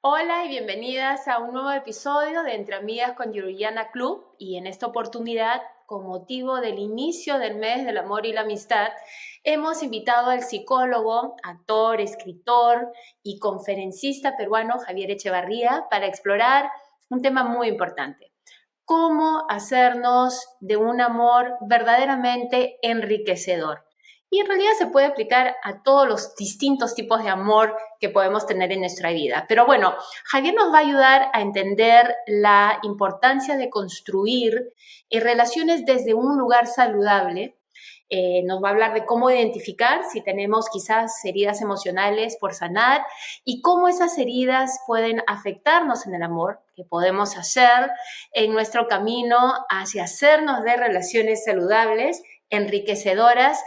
Hola y bienvenidas a un nuevo episodio de Entre Amigas con Yuruyana Club, y en esta oportunidad, con motivo del inicio del mes del amor y la amistad, hemos invitado al psicólogo, actor, escritor y conferencista peruano Javier Echevarría para explorar un tema muy importante: cómo hacernos de un amor verdaderamente enriquecedor. Y en realidad se puede aplicar a todos los distintos tipos de amor que podemos tener en nuestra vida. Pero bueno, Javier nos va a ayudar a entender la importancia de construir relaciones desde un lugar saludable. Nos va a hablar de cómo identificar si tenemos quizás heridas emocionales por sanar y cómo esas heridas pueden afectarnos en el amor, que podemos hacer en nuestro camino hacia hacernos de relaciones saludables, enriquecedoras,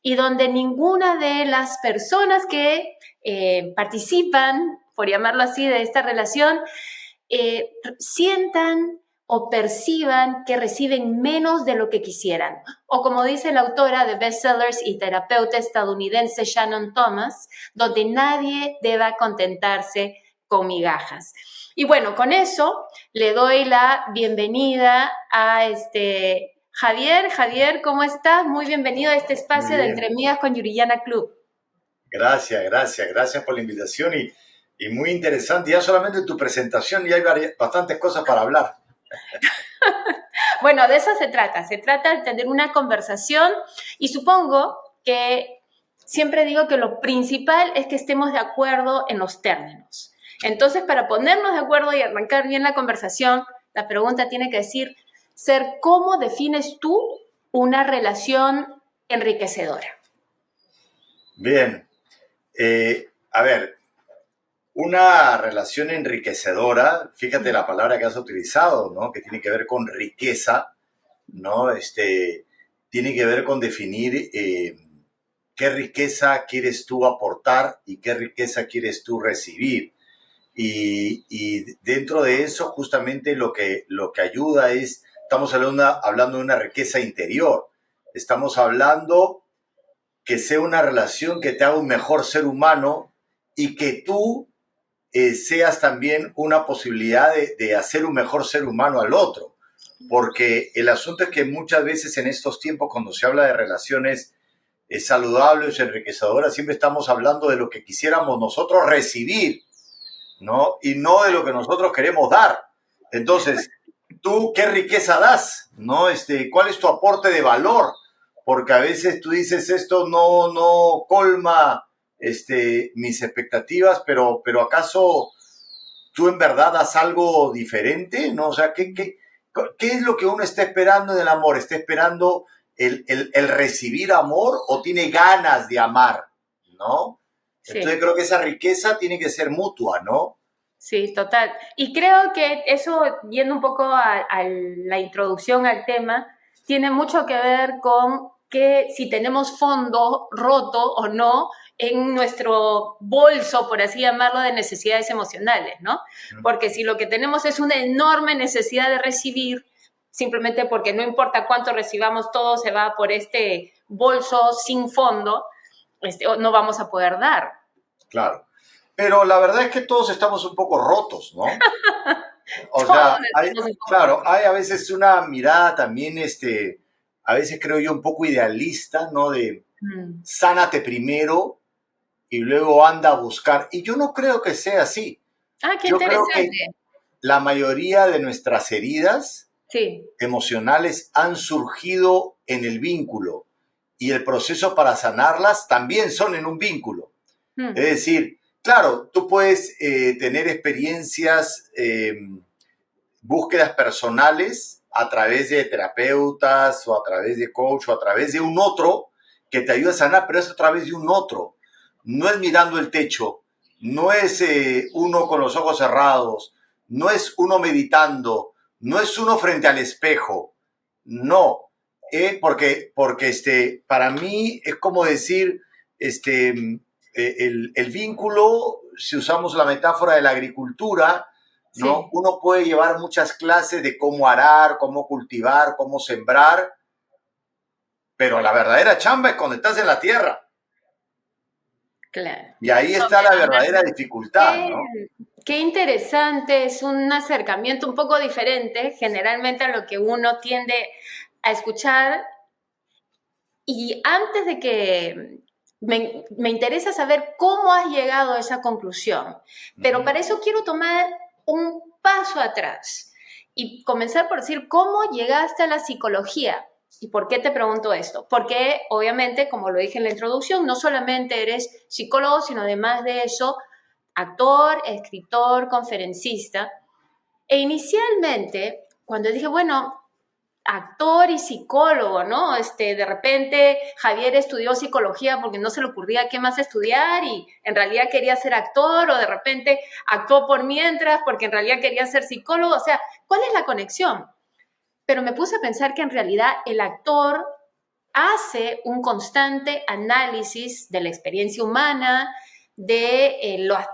y donde ninguna de las personas que participan, por llamarlo así, de esta relación, sientan o perciban que reciben menos de lo que quisieran. O como dice la autora de bestsellers y terapeuta estadounidense Shannon Thomas, donde nadie deba contentarse con migajas. Y bueno, con eso le doy la bienvenida a Javier. Javier, ¿cómo estás? Muy bienvenido a este Muy espacio de Entre bien, Amigas con Yuruyana Club. gracias por la invitación y muy interesante. Ya solamente en tu presentación ya hay bastantes cosas para hablar. Bueno, de eso se trata de tener una conversación, y supongo que siempre digo que lo principal es que estemos de acuerdo en los términos. Entonces, para ponernos de acuerdo y arrancar bien la conversación, la pregunta tiene que ser ¿cómo defines tú una relación enriquecedora? Bien, a ver, una relación enriquecedora, fíjate la palabra que has utilizado, ¿no? Que tiene que ver con riqueza, ¿no? Tiene que ver con definir qué riqueza quieres tú aportar y qué riqueza quieres tú recibir. Y dentro de eso, justamente lo que ayuda es, estamos hablando de una riqueza interior. Estamos hablando que sea una relación que te haga un mejor ser humano y que tú seas también una posibilidad de hacer un mejor ser humano al otro. Porque el asunto es que muchas veces en estos tiempos, cuando se habla de relaciones saludables, enriquecedoras, siempre estamos hablando de lo que quisiéramos nosotros recibir, ¿no? Y no de lo que nosotros queremos dar. Entonces, ¿tú qué riqueza das? ¿No? ¿Cuál es tu aporte de valor? Porque a veces tú dices, esto no colma mis expectativas, pero ¿acaso tú en verdad das algo diferente? ¿No? O sea, ¿qué es lo que uno está esperando en el amor? ¿Está esperando el recibir amor o tiene ganas de amar? ¿No? Entonces Sí. creo que esa riqueza tiene que ser mutua, ¿no? Sí, total. Y creo que eso, yendo un poco a la introducción al tema, tiene mucho que ver con que si tenemos fondo roto o no en nuestro bolso, por así llamarlo, de necesidades emocionales, ¿no? Porque si lo que tenemos es una enorme necesidad de recibir, simplemente porque no importa cuánto recibamos, todo se va por este bolso sin fondo, no vamos a poder dar. Claro. Pero la verdad es que todos estamos un poco rotos, ¿no? O Todos sea, estamos un poco claro, rotos. hay a veces una mirada también, a veces creo yo un poco idealista, ¿no? De Mm. sánate primero y luego anda a buscar. Y yo no creo que sea así. Ah, qué Yo creo que interesante. la mayoría de nuestras heridas Sí. emocionales han surgido en el vínculo y el proceso para sanarlas también son en un vínculo. Es Mm. decir, claro, tú puedes tener experiencias, búsquedas personales a través de terapeutas o a través de coach o a través de un otro que te ayuda a sanar, pero es a través de un otro. No es mirando el techo, no es uno con los ojos cerrados, no es uno meditando, no es uno frente al espejo, no. Porque para mí es como decir, el vínculo, si usamos la metáfora de la agricultura, ¿no? Sí, Uno puede llevar muchas clases de cómo arar, cómo cultivar, cómo sembrar, pero la verdadera chamba es cuando estás en la tierra. claro. Y ahí está Sobre la la verdadera marcha. dificultad, ¿no? Qué interesante, es un acercamiento un poco diferente generalmente a lo que uno tiende a escuchar. Y antes de que me interesa saber cómo has llegado a esa conclusión, pero Ujú. para eso quiero tomar un paso atrás y comenzar por decir cómo llegaste a la psicología. ¿Y por qué te pregunto esto? Porque obviamente, como lo dije en la introducción, no solamente eres psicólogo, sino además de eso, actor, escritor, conferencista. E inicialmente, cuando dije, bueno, actor y psicólogo, ¿no? De repente Javier estudió psicología porque no se le ocurría qué más estudiar y en realidad quería ser actor, o de repente actuó por mientras porque en realidad quería ser psicólogo. O sea, ¿cuál es la conexión? Pero me puse a pensar que en realidad el actor hace un constante análisis de la experiencia humana, de las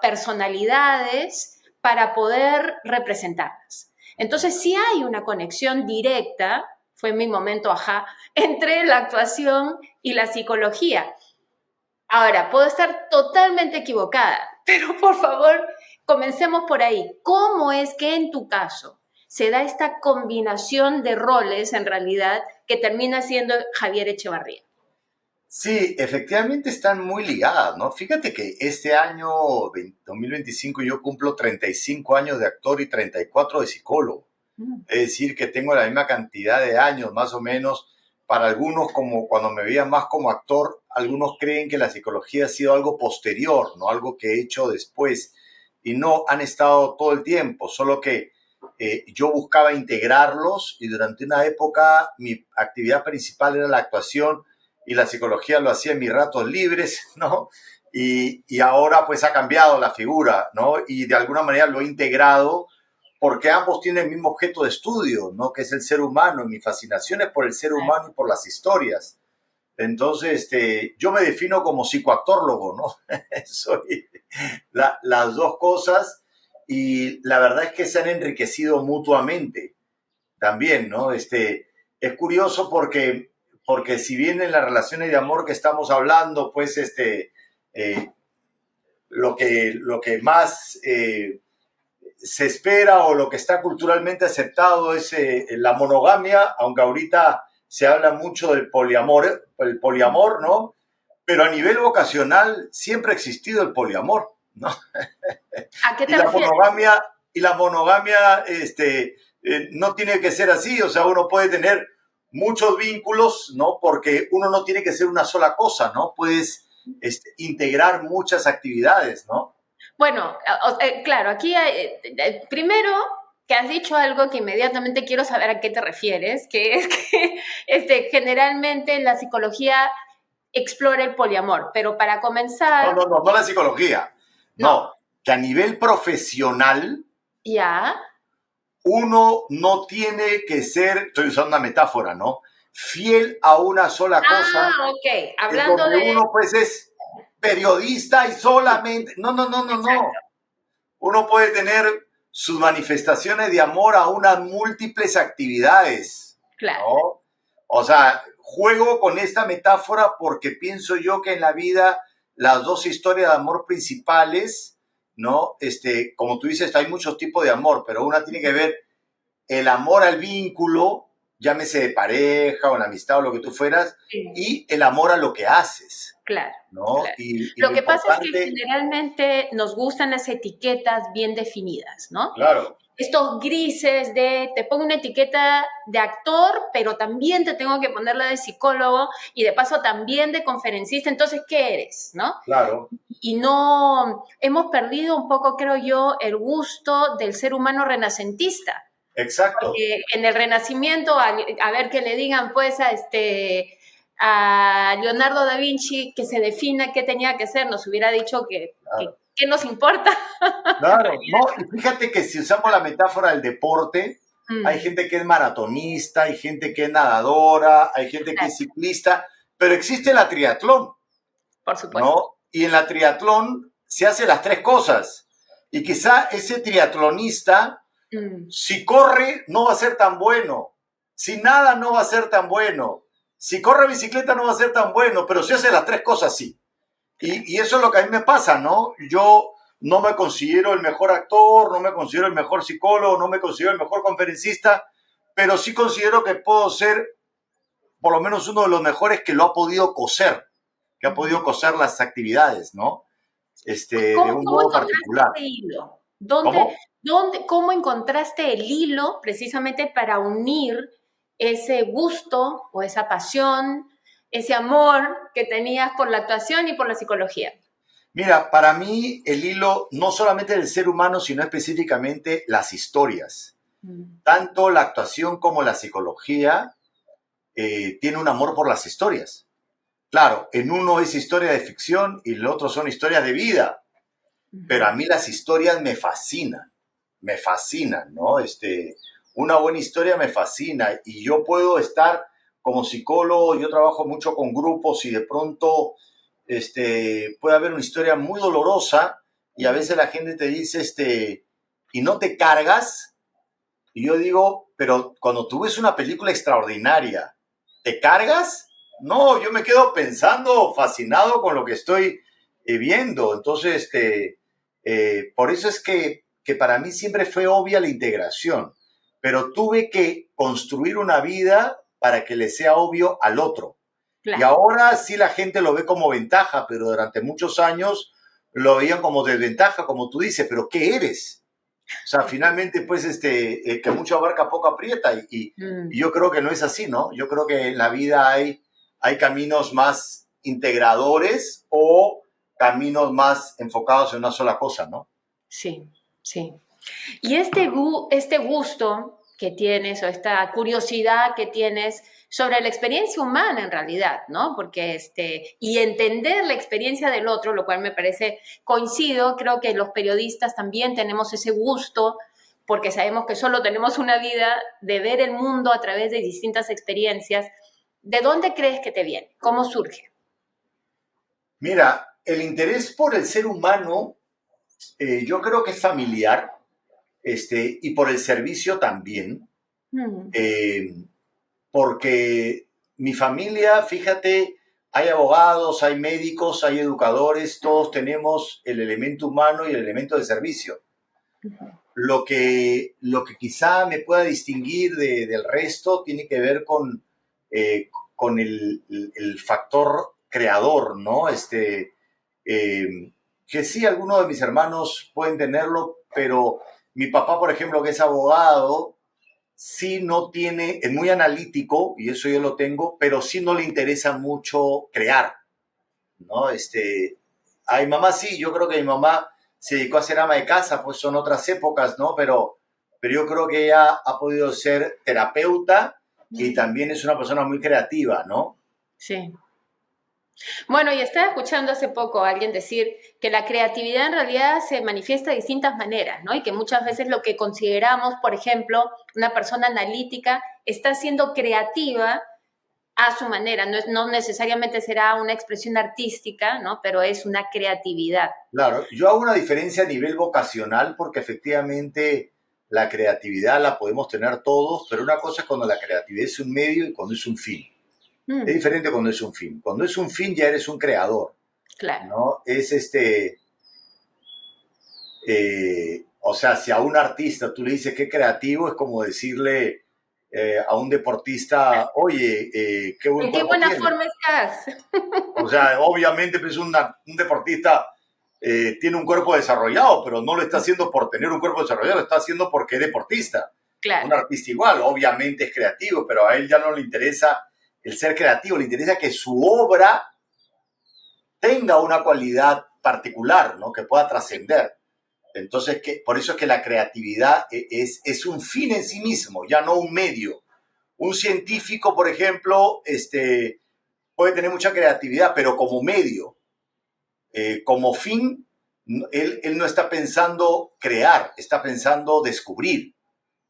personalidades, para poder representarlas. Entonces, sí hay una conexión directa, fue mi momento ajá, entre la actuación y la psicología. Ahora, puedo estar totalmente equivocada, pero por favor, comencemos por ahí. ¿Cómo es que en tu caso se da esta combinación de roles en realidad que termina siendo Javier Echevarría? Sí, efectivamente están muy ligadas, ¿no? Fíjate que este año 2025 yo cumplo 35 años de actor y 34 de psicólogo. Mm. Es decir, que tengo la misma cantidad de años, más o menos. Para algunos, como cuando me veían más como actor, algunos creen que la psicología ha sido algo posterior, no algo que he hecho después. Y no, han estado todo el tiempo, solo que yo buscaba integrarlos y durante una época mi actividad principal era la actuación y la psicología lo hacía en mis ratos libres, ¿no? Y ahora pues ha cambiado la figura, ¿no? Y de alguna manera lo he integrado porque ambos tienen el mismo objeto de estudio, ¿no? Que es el ser humano, y mi fascinación es por el ser humano y por las historias. Entonces, yo me defino como psicoactólogo, ¿no? Soy las dos cosas y la verdad es que se han enriquecido mutuamente también, ¿no? Es curioso porque si bien en las relaciones de amor que estamos hablando, pues eh, lo que más se espera o lo que está culturalmente aceptado es la monogamia, aunque ahorita se habla mucho del poliamor, ¿no? Pero a nivel vocacional siempre ha existido el poliamor, ¿no? ¿A qué Y te la refieres? monogamia, y la monogamia no tiene que ser así, o sea, uno puede tener muchos vínculos, ¿no? Porque uno no tiene que ser una sola cosa, ¿no? Puedes integrar muchas actividades, ¿no? Bueno, claro, aquí primero que has dicho algo que inmediatamente quiero saber a qué te refieres, que es que generalmente la psicología explora el poliamor, pero para No, comenzar, no, no, no la psicología. no, No, que a nivel profesional ya, uno no tiene que ser, estoy usando una metáfora, ¿no? Fiel a una sola cosa, ok, en hablando donde de, uno pues es periodista y solamente... No, no, no, no, exacto, no. Uno puede tener sus manifestaciones de amor a unas múltiples actividades, claro, ¿no? O sea, juego con esta metáfora porque pienso yo que en la vida las dos historias de amor principales, ¿no? Como tú dices, hay muchos tipos de amor, pero una tiene que ver el amor al vínculo, llámese de pareja o en amistad o lo que tú fueras, sí, y el amor a lo que haces, claro, ¿no? claro. Y Lo lo que pasa es que importante, generalmente nos gustan las etiquetas bien definidas, ¿no? claro, Estos grises de te pongo una etiqueta de actor, pero también te tengo que poner la de psicólogo y de paso también de conferencista, entonces, ¿qué eres? ¿No? claro, Y no, hemos perdido un poco, creo yo, el gusto del ser humano renacentista. exacto. Porque en el Renacimiento, a ver que le digan pues a Leonardo da Vinci que se defina qué tenía que ser, nos hubiera dicho Claro. ¿qué nos importa? En Claro, realidad. no, y fíjate que si usamos la metáfora del deporte, hay Mm, gente que es maratonista, hay gente que es nadadora, hay gente que claro, es ciclista, pero existe la triatlón, por supuesto. ¿no? Y en la triatlón se hace las tres cosas. Y quizá ese triatlonista, Mm, si corre, no va a ser tan bueno. Si nada, no va a ser tan bueno. Si corre bicicleta, no va a ser tan bueno, pero si hace las tres cosas, sí. claro. Y eso es lo que a mí me pasa, ¿no? Yo no me considero el mejor actor, no me considero el mejor psicólogo, no me considero el mejor conferencista, pero sí considero que puedo ser por lo menos uno de los mejores que lo ha podido coser, que ha podido coser las actividades, ¿no? De un ¿Cómo modo encontraste particular. ese hilo? ¿Cómo? ¿Cómo encontraste el hilo precisamente para unir ese gusto o esa pasión, ese amor que tenías por la actuación y por la psicología? Mira, para mí el hilo no solamente del ser humano, sino específicamente las historias. Mm. Tanto la actuación como la psicología tiene un amor por las historias. Claro, en uno es historia de ficción y el otro son historias de vida, pero a mí las historias me fascinan, ¿no? Una buena historia me fascina y yo puedo estar como psicólogo, yo trabajo mucho con grupos y de pronto puede haber una historia muy dolorosa y a veces la gente te dice, ¿y no te cargas? Y yo digo, pero cuando tú ves una película extraordinaria, ¿te cargas? No, yo me quedo pensando, fascinado con lo que estoy viendo. Entonces, por eso es que para mí siempre fue obvia la integración, pero tuve que construir una vida para que le sea obvio al otro. Y Claro. ahora sí la gente lo ve como ventaja, pero durante muchos años lo veían como desventaja, como tú dices, pero ¿qué eres? O sea, finalmente, pues, que mucho abarca, poco aprieta. Y Mm. yo creo que no es así, ¿no? Yo creo que en la vida hay caminos más integradores o caminos más enfocados en una sola cosa, ¿no? Sí, sí. Y este gusto que tienes o esta curiosidad que tienes sobre la experiencia humana en realidad, ¿no? Porque y entender la experiencia del otro, lo cual me parece coincido, creo que los periodistas también tenemos ese gusto porque sabemos que solo tenemos una vida de ver el mundo a través de distintas experiencias. ¿De dónde crees que te viene? ¿Cómo surge? Mira, el interés por el ser humano, yo creo que es familiar, y por el servicio también. Mm. eh, Porque mi familia, fíjate, hay abogados, hay médicos, hay educadores, todos tenemos el elemento humano y el elemento de servicio. Lo que quizá me pueda distinguir del resto tiene que ver con el factor creador, ¿no? Que sí, algunos de mis hermanos pueden tenerlo, pero mi papá, por ejemplo, que es abogado, sí no tiene, es muy analítico, y eso yo lo tengo, pero sí no le interesa mucho crear, ¿no? A mi mamá sí, yo creo que mi mamá se dedicó a ser ama de casa, pues son otras épocas, ¿no? Pero yo creo que ella ha podido ser terapeuta y también es una persona muy creativa, ¿no? Sí. Bueno, y estaba escuchando hace poco a alguien decir que la creatividad en realidad se manifiesta de distintas maneras, ¿no? Y que muchas veces lo que consideramos, por ejemplo, una persona analítica está siendo creativa a su manera, no necesariamente será una expresión artística, ¿no? Pero es una creatividad. Claro, yo hago una diferencia a nivel vocacional porque efectivamente la creatividad la podemos tener todos, pero una cosa es cuando la creatividad es un medio y cuando es un fin. Es Mm, diferente cuando es un fin. Cuando es un fin ya eres un creador, claro. ¿no? O sea, si a un artista tú le dices que creativo, es como decirle a un deportista, oye, qué buen ¿En qué cuerpo buena tiene. forma estás? O sea, obviamente pues un deportista tiene un cuerpo desarrollado, pero no lo está haciendo por tener un cuerpo desarrollado, lo está haciendo porque es deportista. Un Claro. artista igual, obviamente es creativo, pero a él ya no le interesa el ser creativo, le interesa que su obra tenga una cualidad particular, ¿no? Que pueda trascender. Entonces, por eso es que la creatividad es un fin en sí mismo, ya no un medio. Un científico, por ejemplo, puede tener mucha creatividad, pero como medio, como fin, él no está pensando crear, está pensando descubrir,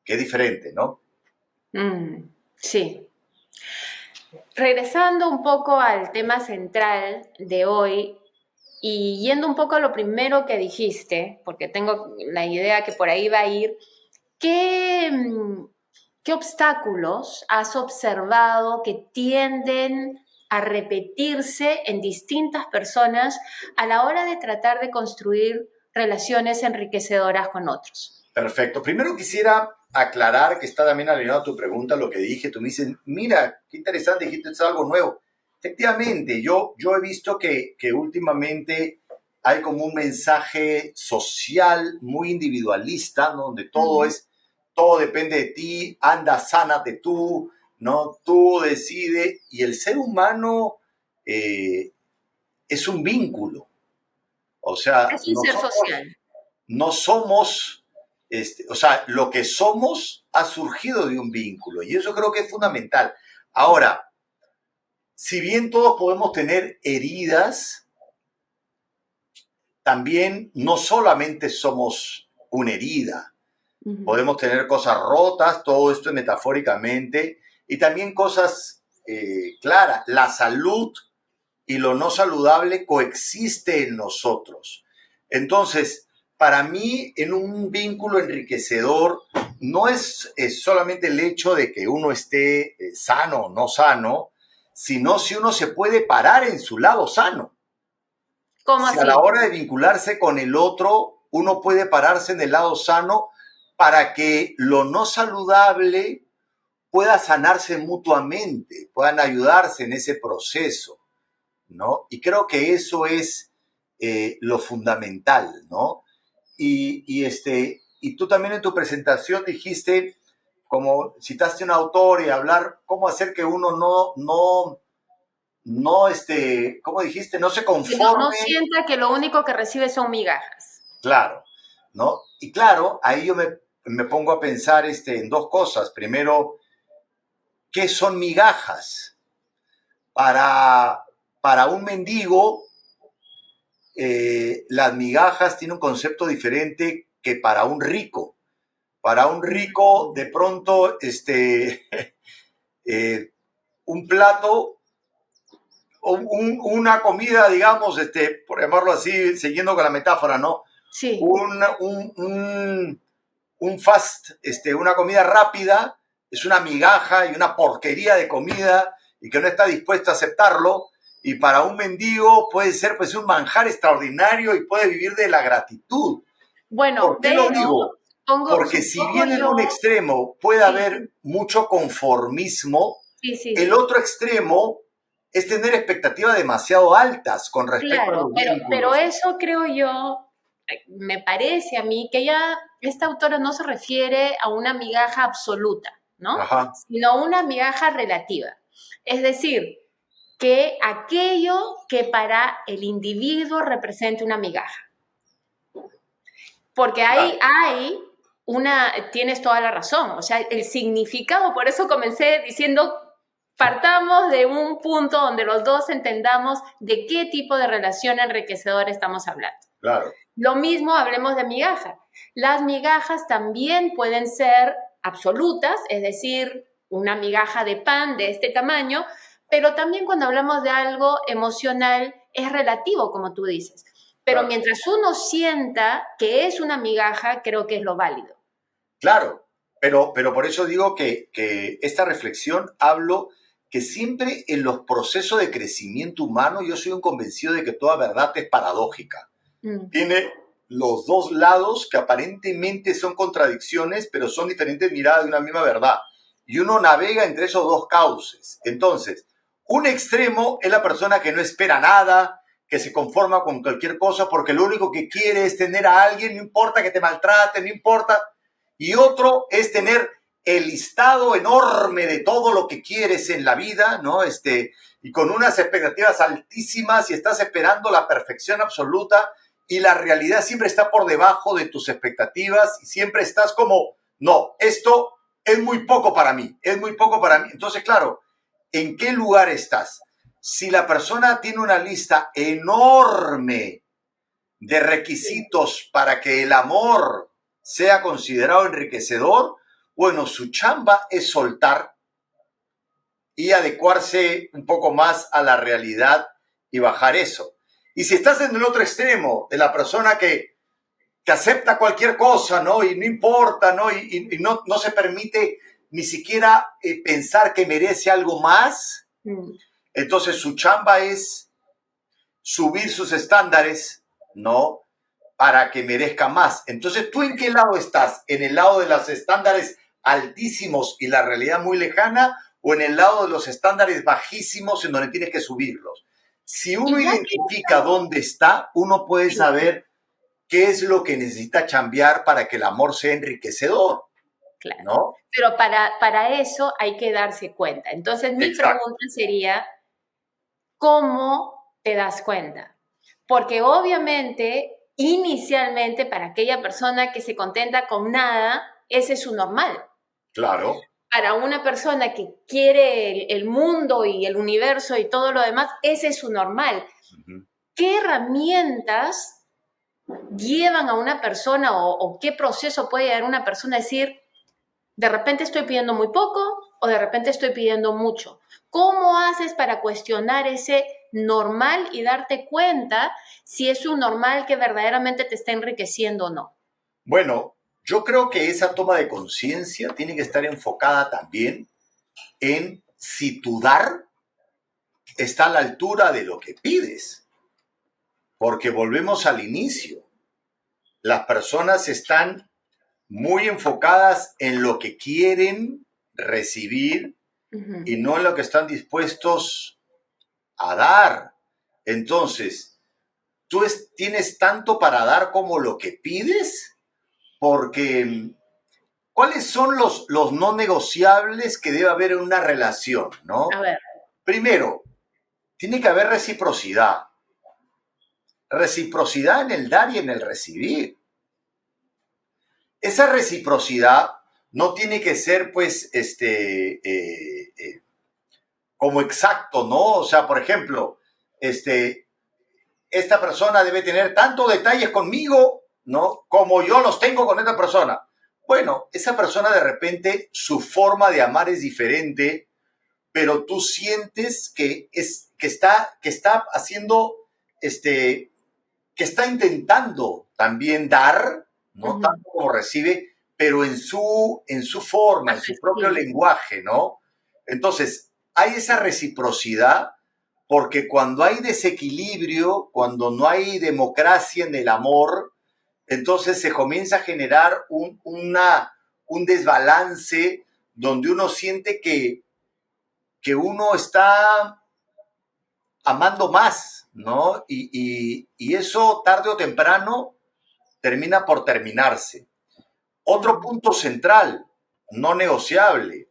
que es diferente, ¿no? Sí. Regresando un poco al tema central de hoy y yendo un poco a lo primero que dijiste, porque tengo la idea que por ahí va a ir, ¿qué, qué obstáculos has observado que tienden a repetirse en distintas personas a la hora de tratar de construir relaciones enriquecedoras con otros. Perfecto. Primero quisiera aclarar que está también alineado a tu pregunta, lo que dije. Tú me dices, mira, qué interesante, dijiste es algo nuevo. Efectivamente, yo he visto que últimamente hay como un mensaje social muy individualista, ¿no? Donde todo depende de ti, anda, sánate tú, ¿no? Tú decides, y el ser humano es un vínculo. O sea, Es un ser social. no somos, o sea, lo que somos ha surgido de un vínculo y eso creo que es fundamental. Ahora, si bien todos podemos tener heridas, también no solamente somos una herida, podemos tener cosas rotas, todo esto metafóricamente, y también cosas claras. La salud y lo no saludable coexiste en nosotros. Entonces, para mí, en un vínculo enriquecedor, no es solamente el hecho de que uno esté sano o no sano, sino si uno se puede parar en su lado sano. ¿Cómo Si a la así? hora de vincularse con el otro, uno puede pararse en el lado sano para que lo no saludable pueda sanarse mutuamente, puedan ayudarse en ese proceso, ¿no? Y creo que eso es lo fundamental, ¿no? Y tú también en tu presentación dijiste, como citaste a un autor y hablar, cómo hacer que uno ¿cómo dijiste? No se Que no conforme, sienta que lo único que recibe son migajas. claro, ¿no? Y claro, ahí yo me pongo a pensar en dos cosas. Primero, ¿qué son migajas? Para un mendigo, las migajas tienen un concepto diferente que para un rico. Para un rico, de pronto, un plato o una comida, digamos, por llamarlo así, siguiendo con la metáfora, ¿no? Sí. Un fast, una comida rápida, es una migaja y una porquería de comida y que no está dispuesto a aceptarlo. Y para un mendigo puede ser pues un manjar extraordinario y puede vivir de la gratitud. Bueno, ¿Por qué lo pero digo? Porque si supongo bien en un yo, extremo puede sí, haber mucho conformismo, sí, sí, el sí. otro extremo es tener expectativas demasiado altas con respecto a Claro, los pero vínculos. eso creo yo, me parece a mí que ya esta autora no se refiere a una migaja absoluta, ¿no? Ajá, Sino a una migaja relativa. Es decir, que aquello que para el individuo represente una migaja. Porque claro, tienes toda la razón, o sea, el significado, por eso comencé diciendo, partamos de un punto donde los dos entendamos de qué tipo de relación enriquecedora estamos hablando. claro. Lo mismo hablemos de migajas. Las migajas también pueden ser absolutas, es decir, una migaja de pan de este tamaño, pero también cuando hablamos de algo emocional es relativo, como tú dices. Pero Claro. mientras uno sienta que es una migaja, creo que es lo válido. Claro, pero por eso digo que esta reflexión hablo que siempre en los procesos de crecimiento humano yo soy un convencido de que toda verdad es paradójica. Mm. Tiene los dos lados que aparentemente son contradicciones, pero son diferentes miradas de una misma verdad. Y uno navega entre esos dos cauces. Entonces, un extremo es la persona que no espera nada, que se conforma con cualquier cosa porque lo único que quiere es tener a alguien, no importa que te maltrate, no importa. Y otro es tener el listado enorme de todo lo que quieres en la vida, ¿no? Y con unas expectativas altísimas y estás esperando la perfección absoluta y la realidad siempre está por debajo de tus expectativas y siempre estás como, no, esto es muy poco para mí, es muy poco para mí. Entonces, claro, ¿en qué lugar estás? Si la persona tiene una lista enorme de requisitos para que el amor sea considerado enriquecedor, bueno, su chamba es soltar y adecuarse un poco más a la realidad y bajar eso. Y si estás en el otro extremo, de la persona que acepta cualquier cosa, ¿no? Y no importa, ¿no? Y no se permite ni siquiera pensar que merece algo más, entonces su chamba es subir sus estándares, ¿no? para que merezca más. Entonces, ¿tú en qué lado estás? ¿En el lado de los estándares altísimos y la realidad muy lejana o en el lado de los estándares bajísimos en donde tienes que subirlos? Si uno Y ya identifica dónde está, uno puede que, saber qué es lo que necesita cambiar para que el amor sea enriquecedor, claro, ¿no? pero para eso hay que darse cuenta. Entonces, mi Exacto. pregunta sería, ¿cómo te das cuenta? Porque obviamente, inicialmente, para aquella persona que se contenta con nada, ese es su normal. Claro. Para una persona que quiere el mundo y el universo y todo lo demás, ese es su normal. Ujú. ¿Qué herramientas llevan a una persona o qué proceso puede llevar a una persona a decir, de repente estoy pidiendo muy poco o de repente estoy pidiendo mucho? ¿Cómo haces para cuestionar ese normal y darte cuenta si es un normal que verdaderamente te está enriqueciendo o no? Bueno, yo creo que esa toma de conciencia tiene que estar enfocada también en si tu dar está a la altura de lo que pides, porque volvemos al inicio. Las personas están muy enfocadas en lo que quieren recibir Ujú. y no en lo que están dispuestos a dar. Entonces, tú tienes tanto para dar como lo que pides, porque ¿cuáles son los no negociables que debe haber en una relación, A no? ver. Primero, tiene que haber reciprocidad. Reciprocidad en el dar y en el recibir. Esa reciprocidad no tiene que ser, pues, como exacto, ¿no? O sea, por ejemplo, esta persona debe tener tantos detalles conmigo, ¿no? Como yo los tengo con esta persona. Bueno, esa persona de repente, su forma de amar es diferente, pero tú sientes que está haciendo, que está intentando también dar, no Ujú. tanto como recibe, pero en su forma, A en su su propio estilo. lenguaje, ¿no? Entonces, hay esa reciprocidad porque cuando hay desequilibrio, cuando no hay democracia en el amor, entonces se comienza a generar un desbalance donde uno siente que uno está amando más, ¿no? Y eso tarde o temprano termina por terminarse. Otro Mm. punto central, no negociable,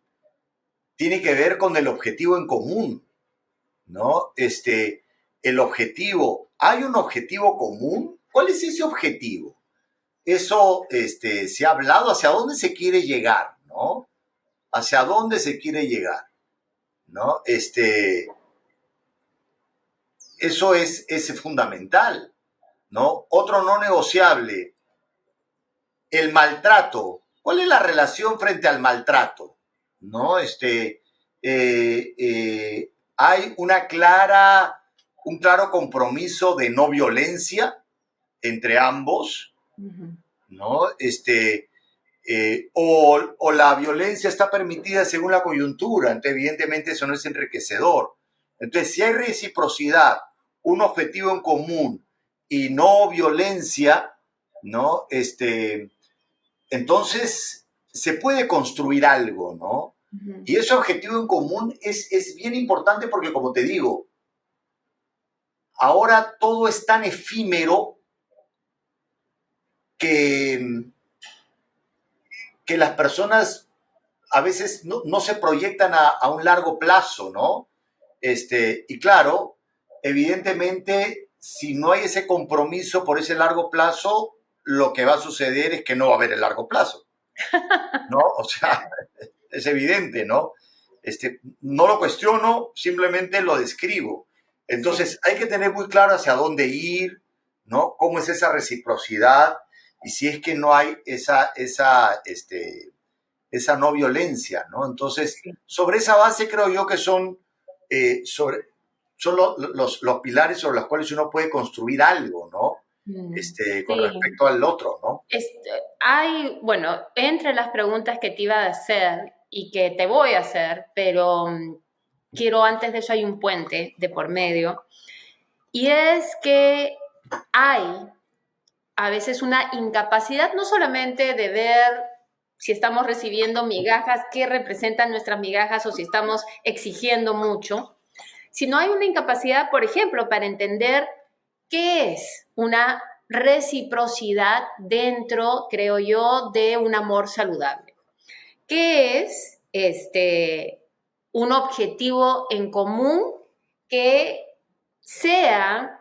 tiene que ver con el objetivo en común, ¿no? El objetivo, ¿hay un objetivo común? ¿Cuál es ese objetivo? Eso se ha hablado hacia dónde se quiere llegar, ¿no? Hacia dónde se quiere llegar, ¿no? Eso es fundamental, ¿no? Otro no negociable, el maltrato. ¿Cuál es la relación frente al maltrato? ¿No? Hay un claro compromiso de no violencia entre ambos, Ujú. ¿no? O la violencia está permitida según la coyuntura, entonces evidentemente eso no es enriquecedor. Entonces, si hay reciprocidad, un objetivo en común y no violencia, ¿no? Entonces se puede construir algo, ¿no? Ujú. Y ese objetivo en común es bien importante porque, como te digo, ahora todo es tan efímero que, que las personas a veces no se proyectan a un largo plazo, ¿no? Y claro, evidentemente, si no hay ese compromiso por ese largo plazo, lo que va a suceder es que no va a haber el largo plazo, ¿no? O sea, es evidente, ¿no? No lo cuestiono, simplemente lo describo. Sí. Entonces, hay que tener muy claro hacia dónde ir, ¿no? Cómo es esa reciprocidad y si es que no hay esa no violencia, ¿no? Entonces, Sí. sobre esa base creo yo que son los pilares sobre los cuales uno puede construir algo, ¿no? Mm. Con Sí. respecto al otro, ¿no? Hay, bueno, entre las preguntas que te iba a hacer y que te voy a hacer, pero quiero antes de eso hay un puente de por medio, y es que hay a veces una incapacidad no solamente de ver si estamos recibiendo migajas, qué representan nuestras migajas o si estamos exigiendo mucho, sino hay una incapacidad, por ejemplo, para entender qué es una reciprocidad dentro, creo yo, de un amor saludable. ¿Qué es un objetivo en común que sea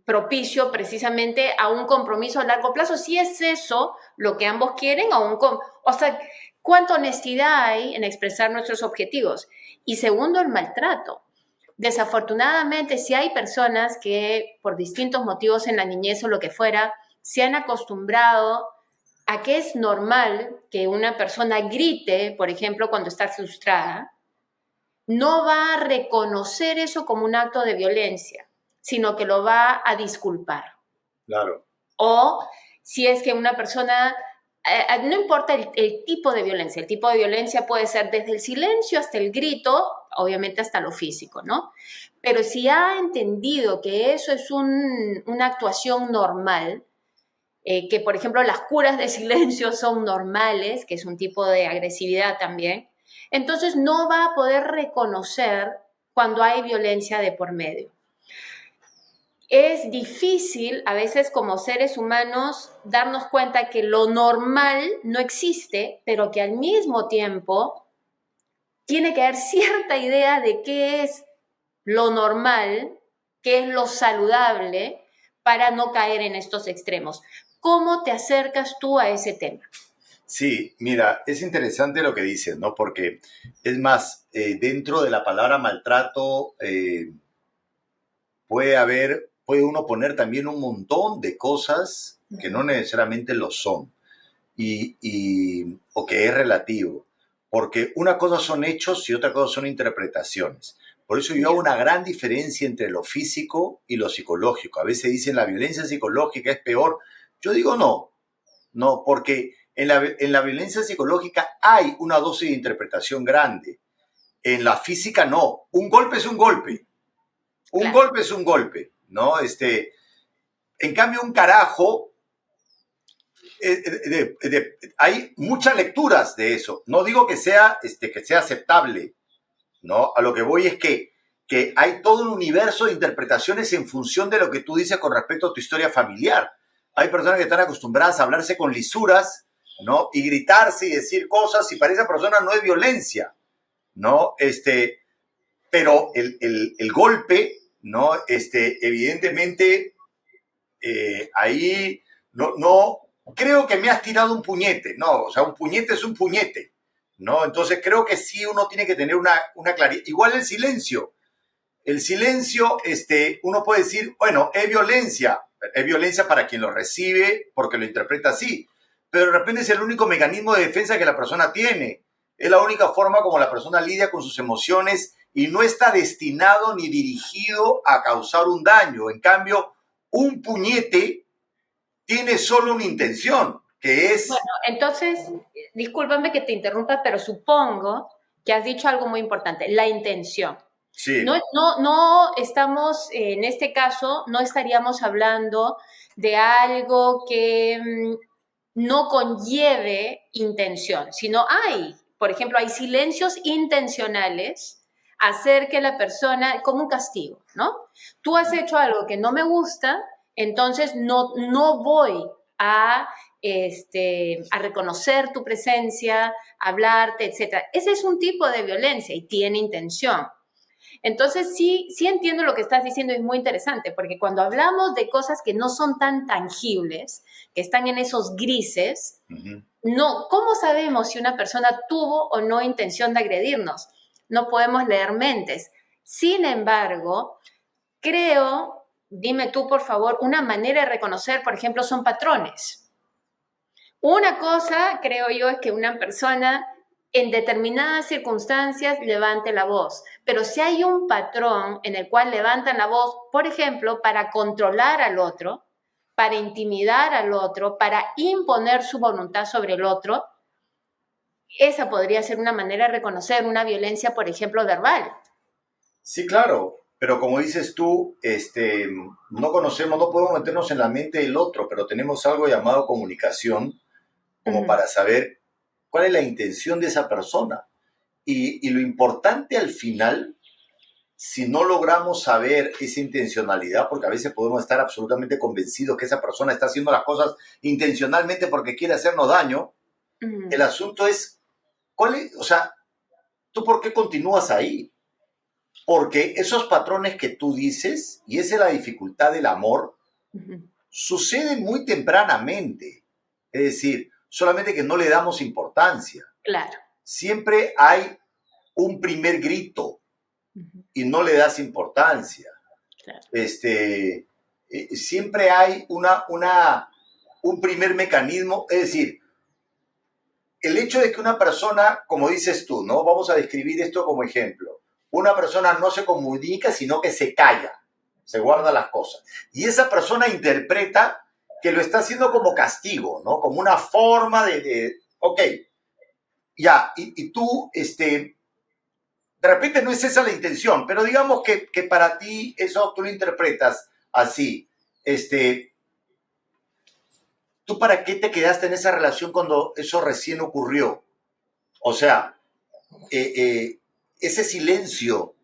propicio precisamente a un compromiso a largo plazo? Si es eso lo que ambos quieren, o sea, ¿cuánta honestidad hay en expresar nuestros objetivos? Y segundo, el maltrato. Desafortunadamente, si hay personas que por distintos motivos en la niñez o lo que fuera, se han acostumbrado a que es normal que una persona grite, por ejemplo, cuando está frustrada, no va a reconocer eso como un acto de violencia, sino que lo va a disculpar. Claro. O si es que una persona, no importa el tipo de violencia puede ser desde el silencio hasta el grito, obviamente hasta lo físico, ¿no? Pero si ha entendido que eso es una actuación normal, que por ejemplo las curas de silencio son normales, que es un tipo de agresividad también, entonces no va a poder reconocer cuando hay violencia de por medio. Es difícil a veces como seres humanos darnos cuenta que lo normal no existe, pero que al mismo tiempo tiene que haber cierta idea de qué es lo normal, qué es lo saludable para no caer en estos extremos. ¿Cómo te acercas tú a ese tema? Sí, mira, es interesante lo que dices, ¿no? Porque es más, dentro de la palabra maltrato puede uno poner también un montón de cosas que no necesariamente lo son o que es relativo. Porque una cosa son hechos y otra cosa son interpretaciones. Por eso yo hago una gran diferencia entre lo físico y lo psicológico. A veces dicen la violencia psicológica es peor. Yo digo no, porque en la violencia psicológica hay una dosis de interpretación grande. En la física no. Un golpe es un golpe. Un Claro. golpe es un golpe, ¿no? En cambio, un carajo, hay muchas lecturas de eso. No digo que sea aceptable, ¿no? A lo que voy es que hay todo un universo de interpretaciones en función de lo que tú dices con respecto a tu historia familiar. Hay personas que están acostumbradas a hablarse con lisuras, ¿no? Y gritarse y decir cosas, y para esa persona no es violencia, ¿no? Pero el golpe, ¿no? Evidentemente, ahí no, creo que me has tirado un puñete, ¿no? O sea, un puñete es un puñete, ¿no? Entonces creo que sí uno tiene que tener una claridad. Igual el silencio. El silencio, uno puede decir, bueno, es violencia para quien lo recibe porque lo interpreta así, pero de repente es el único mecanismo de defensa que la persona tiene. Es la única forma como la persona lidia con sus emociones y no está destinado ni dirigido a causar un daño. En cambio, un puñete tiene solo una intención, que es... Bueno, entonces, discúlpame que te interrumpa, pero supongo que has dicho algo muy importante, la intención. Sí, No estamos, en este caso, no estaríamos hablando de algo que no conlleve intención, sino por ejemplo, hay silencios intencionales a hacer que la persona, como un castigo, ¿no? Tú has hecho algo que no me gusta, entonces no voy a reconocer tu presencia, a hablarte, etc. Ese es un tipo de violencia y tiene intención. Entonces, sí entiendo lo que estás diciendo y es muy interesante, porque cuando hablamos de cosas que no son tan tangibles, que están en esos grises, no, ¿cómo sabemos si una persona tuvo o no intención de agredirnos? No podemos leer mentes. Sin embargo, creo, dime tú por favor, una manera de reconocer, por ejemplo, son patrones. Una cosa, creo yo, es que una persona en determinadas circunstancias levante la voz, pero si hay un patrón en el cual levantan la voz, por ejemplo, para controlar al otro, para intimidar al otro, para imponer su voluntad sobre el otro, esa podría ser una manera de reconocer una violencia, por ejemplo, verbal. sí, claro, pero como dices tú, no conocemos, no podemos meternos en la mente del otro, pero tenemos algo llamado comunicación como Ujú, para saber cuál es la intención de esa persona. Y lo importante al final, si no logramos saber esa intencionalidad, porque a veces podemos estar absolutamente convencidos que esa persona está haciendo las cosas intencionalmente porque quiere hacernos daño, ujú, el asunto es, ¿cuál es? O sea, ¿tú por qué continúas ahí? Porque esos patrones que tú dices, y esa es la dificultad del amor, ujú. suceden muy tempranamente. Es decir, solamente que no le damos importancia. Claro. Siempre hay un primer grito Ujú, y no le das importancia. claro. Siempre hay un primer mecanismo, es decir, el hecho de que una persona, como dices tú, ¿no? Vamos a describir esto como ejemplo. Una persona no se comunica, sino que se calla, se guarda las cosas. Y esa persona interpreta que lo está haciendo como castigo, ¿no? Como una forma ok, ya, y tú, de repente no es esa la intención, pero digamos que para ti eso tú lo interpretas así. ¿Tú para qué te quedaste en esa relación cuando eso recién ocurrió? O sea, eh, eh, ese silencio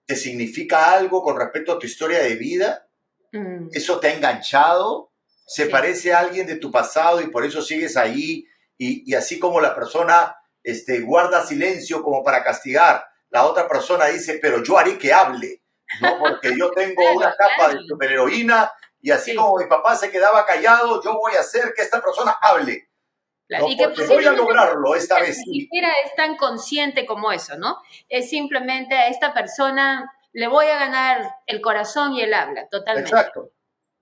te significa algo con respecto a tu historia de vida, Mm, eso te ha enganchado, se sí. parece a alguien de tu pasado y por eso sigues ahí, y así como la persona guarda silencio como para castigar, la otra persona dice, pero yo haré que hable, ¿no? Porque yo tengo Claro, una capa de claro. superheroína y así Sí, como mi papá se quedaba callado, yo voy a hacer que esta persona hable, claro. ¿no? Y que Porque voy a posiblemente lograrlo esta vez. ni siquiera es tan consciente como eso, ¿no? Es simplemente a esta persona le voy a ganar el corazón y el habla, totalmente. Exacto.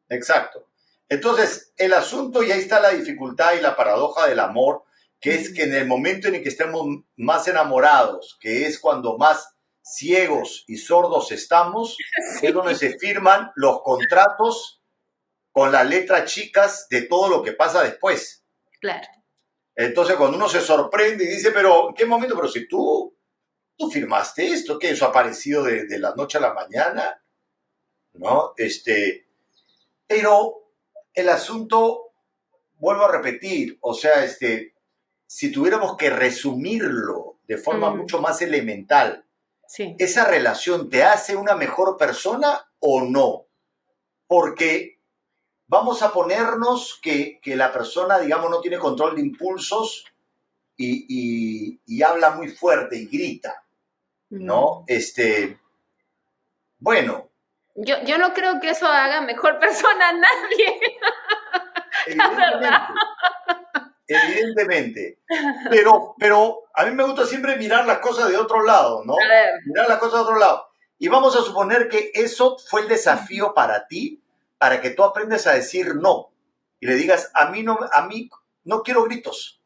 Exacto. Entonces, el asunto, y ahí está la dificultad y la paradoja del amor, que es Ujú. que en el momento en el que estemos más enamorados, que es cuando más ciegos y sordos estamos, es donde Sí, se firman los contratos con las letras chicas de todo lo que pasa después. claro. Entonces, cuando uno se sorprende y dice, pero ¿en qué momento? Pero si tú firmaste esto, que eso ha aparecido de la noche a la mañana, ¿no? Pero el asunto, vuelvo a repetir, o sea, si tuviéramos que resumirlo de forma Mm, mucho más elemental, sí. ¿esa relación te hace una mejor persona o no? Porque vamos a ponernos que la persona, digamos, no tiene control de impulsos y habla muy fuerte y grita, ¿no? Mm. Bueno, Yo no creo que eso haga mejor persona a nadie, la verdad. evidentemente, evidentemente. Pero a mí me gusta siempre mirar las cosas de otro lado, A ¿no? ver. Mirar las cosas de otro lado. Y vamos a suponer que eso fue el desafío para ti, para que tú aprendas a decir no. Y le digas, a mí no quiero gritos.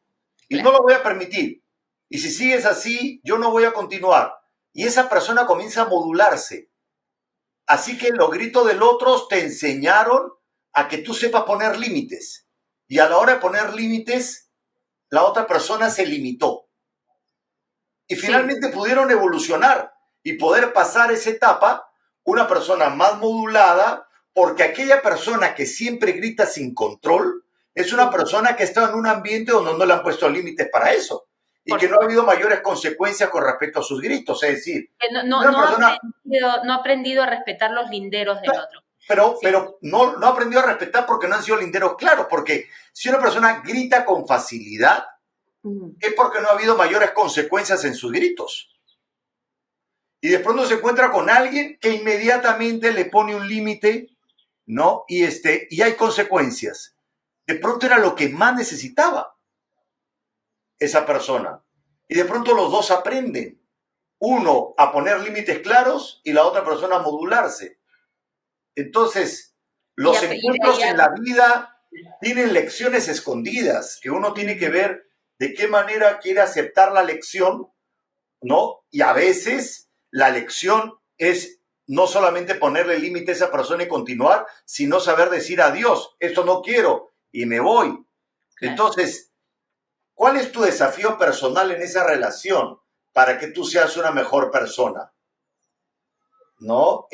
Y no Claro. lo voy a permitir. Y si sigues así, yo no voy a continuar. Y esa persona comienza a modularse. Así que los gritos del otro te enseñaron a que tú sepas poner límites. Y a la hora de poner límites, la otra persona se limitó y Sí, finalmente pudieron evolucionar y poder pasar esa etapa una persona más modulada, porque aquella persona que siempre grita sin control es una sí. persona que está en un ambiente donde no le han puesto límites para eso y Por que no ha supuesto. habido mayores consecuencias con respecto a sus gritos. Es decir, Que una persona, no ha aprendido a respetar los linderos del otro. Sí. pero no ha aprendido a respetar porque no han sido linderos claros, porque si una persona grita con facilidad, Mm, es porque no ha habido mayores consecuencias en sus gritos. Y de pronto se encuentra con alguien que inmediatamente le pone un límite, ¿no? Y hay consecuencias. De pronto era lo que más necesitaba esa persona. Y de pronto los dos aprenden. Uno a poner límites claros y la otra persona a modularse. Entonces, Y, los y de ahí encuentros en la vida tienen lecciones escondidas que uno tiene que mm, ver de qué manera quiere aceptar la lección, ¿no? Y a veces la lección es no solamente ponerle límite a esa persona y continuar, sino saber decir adiós, esto no quiero y me voy. claro. Entonces, ¿cuál es tu desafío personal en esa relación para que tú seas una mejor persona? ¿no?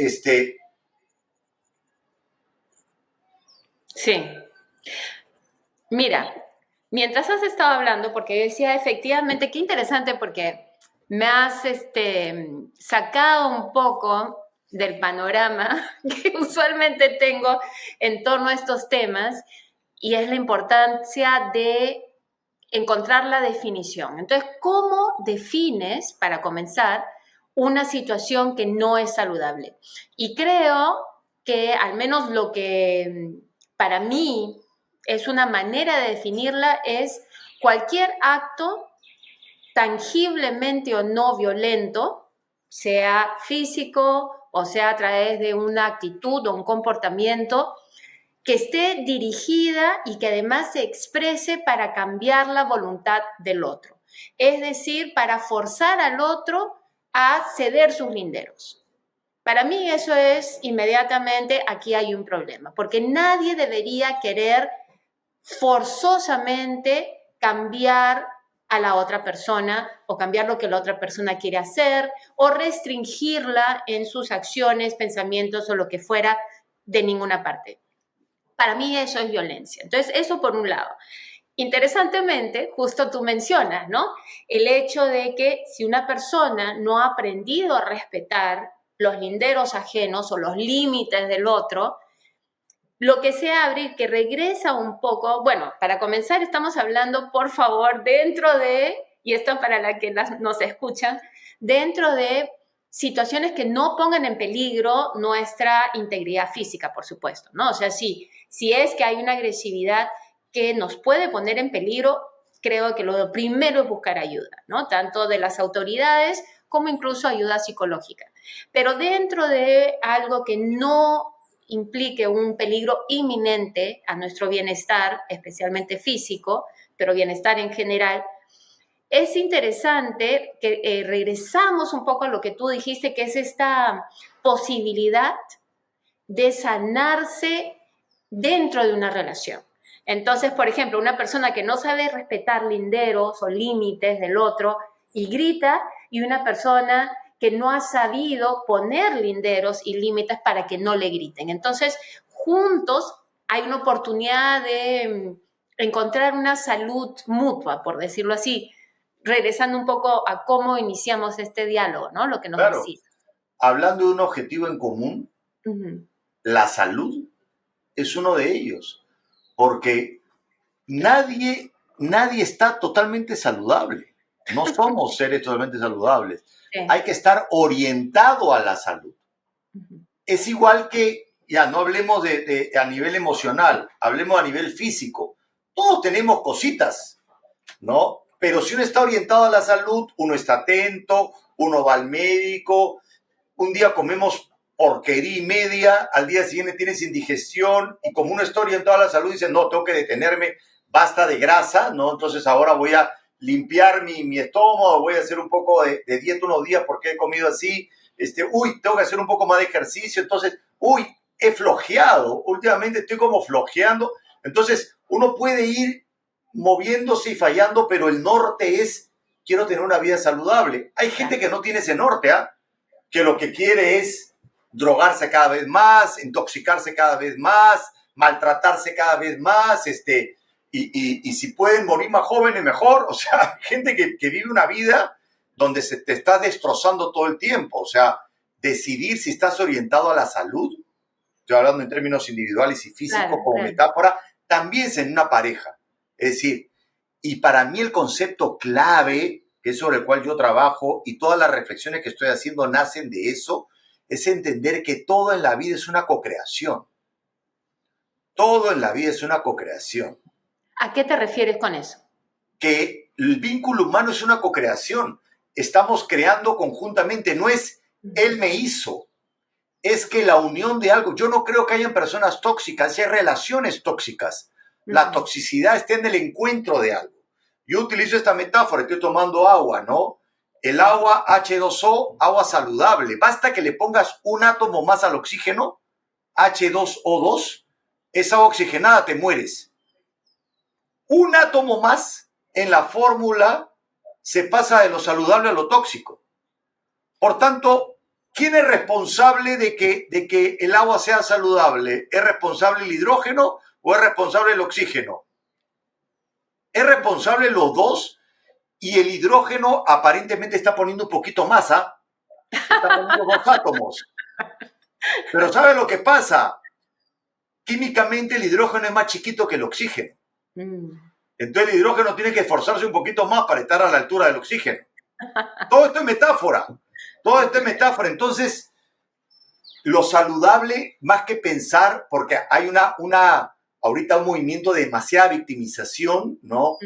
Sí. Mira, mientras has estado hablando, porque yo decía efectivamente, qué interesante porque me has sacado un poco del panorama que usualmente tengo en torno a estos temas y es la importancia de encontrar la definición. Entonces, ¿cómo defines, para comenzar, una situación que no es saludable? Y creo que al menos lo que para mí es una manera de definirla es cualquier acto tangiblemente o no violento, sea físico o sea a través de una actitud o un comportamiento que esté dirigida y que además se exprese para cambiar la voluntad del otro. Es decir, para forzar al otro a ceder sus linderos. Para mí eso es inmediatamente, aquí hay un problema, porque nadie debería querer forzosamente cambiar a la otra persona o cambiar lo que la otra persona quiere hacer o restringirla en sus acciones, pensamientos o lo que fuera de ninguna parte. Para mí eso es violencia. Entonces, eso por un lado. Interesantemente, justo tú mencionas, ¿no? El hecho de que si una persona no ha aprendido a respetar los linderos ajenos o los límites del otro, lo que se abre y que regresa un poco, bueno, para comenzar estamos hablando, por favor, dentro de, y esto para la que nos escuchan, dentro de situaciones que no pongan en peligro nuestra integridad física, por supuesto, ¿no? O sea, si es que hay una agresividad que nos puede poner en peligro, creo que lo primero es buscar ayuda, ¿no? Tanto de las autoridades como incluso ayuda psicológica. Pero dentro de algo que no implique un peligro inminente a nuestro bienestar, especialmente físico, pero bienestar en general, es interesante que regresamos un poco a lo que tú dijiste, que es esta posibilidad de sanarse dentro de una relación. Entonces, por ejemplo, una persona que no sabe respetar linderos o límites del otro y grita, y una persona que no ha sabido poner linderos y límites para que no le griten. Entonces, juntos hay una oportunidad de encontrar una salud mutua, por decirlo así, regresando un poco a cómo iniciamos este diálogo, ¿no? Lo que nos Claro, decía. hablando de un objetivo en común, la salud es uno de ellos, porque nadie está totalmente saludable. No somos seres totalmente saludables. Sí. Hay que estar orientado a la salud. Es igual que, ya no hablemos de a nivel emocional, hablemos a nivel físico. Todos tenemos cositas, ¿no? Pero si uno está orientado a la salud, uno está atento, uno va al médico, un día comemos porquería y media, al día siguiente tienes indigestión y como uno está orientado a la salud, dice, no, tengo que detenerme, basta de grasa, ¿no? Entonces ahora voy a limpiar mi estómago, voy a hacer un poco de dieta unos días porque he comido así, tengo que hacer un poco más de ejercicio, entonces, he flojeado, últimamente estoy como flojeando, entonces uno puede ir moviéndose y fallando, pero el norte es, quiero tener una vida saludable. Hay gente que no tiene ese norte, ¿ah? Que lo que quiere es drogarse cada vez más, intoxicarse cada vez más, maltratarse cada vez más, y si pueden morir más jóvenes, mejor. O sea, gente que vive una vida donde se te está destrozando todo el tiempo. O sea, decidir si estás orientado a la salud, estoy hablando en términos individuales y físicos como metáfora, también es en una pareja. Es decir, y para mí el concepto clave, que es sobre el cual yo trabajo, y todas las reflexiones que estoy haciendo nacen de eso, es entender que todo en la vida es una cocreación. Todo en la vida es una cocreación. ¿A qué te refieres con eso? Que el vínculo humano es una cocreación. Estamos creando conjuntamente, no es él me hizo, es que la unión de algo, yo no creo que hayan personas tóxicas, hay relaciones tóxicas. La toxicidad está en el encuentro de algo. Yo utilizo esta metáfora, estoy tomando agua, ¿no? El agua H2O, agua saludable. Basta que le pongas un átomo más al oxígeno, H2O2, esa agua oxigenada te mueres. Un átomo más en la fórmula se pasa de lo saludable a lo tóxico. Por tanto, ¿Quién es responsable de que el agua sea saludable? ¿Es responsable el hidrógeno o es responsable el oxígeno? Es responsable los dos y el hidrógeno aparentemente está poniendo un poquito más, ¿ah? Está poniendo dos átomos. Pero ¿sabe lo que pasa? Químicamente el hidrógeno es más chiquito que el oxígeno. Entonces el hidrógeno tiene que esforzarse un poquito más para estar a la altura del oxígeno. Todo esto es metáfora. Todo esto es metáfora. Entonces, lo saludable, más que pensar, porque hay ahorita un movimiento de demasiada victimización, ¿no?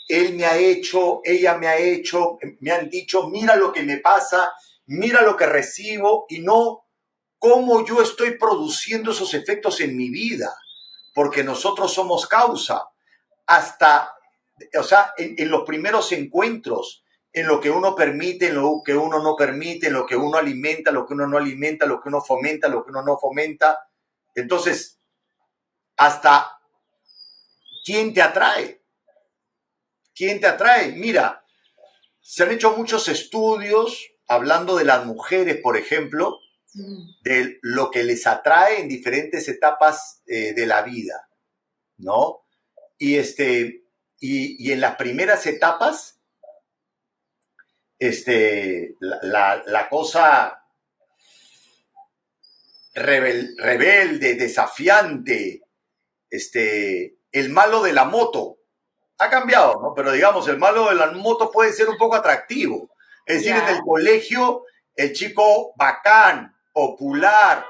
Él me ha hecho, ella me ha hecho, me han dicho, mira lo que me pasa, mira lo que recibo, y no cómo yo estoy produciendo esos efectos en mi vida, porque nosotros somos causa. Hasta, o sea, en los primeros encuentros, en lo que uno permite, en lo que uno no permite, en lo que uno alimenta, lo que uno no alimenta, lo que uno fomenta, lo que uno no fomenta. Entonces, hasta quién te atrae. ¿Quién te atrae? Mira, se han hecho muchos estudios hablando de las mujeres, por ejemplo, de lo que les atrae en diferentes etapas de la vida, ¿no? Y en las primeras etapas, la cosa rebelde, desafiante, el malo de la moto ha cambiado, ¿no? Pero digamos, el malo de la moto puede ser un poco atractivo. Es decir, en el colegio, el chico bacán, popular,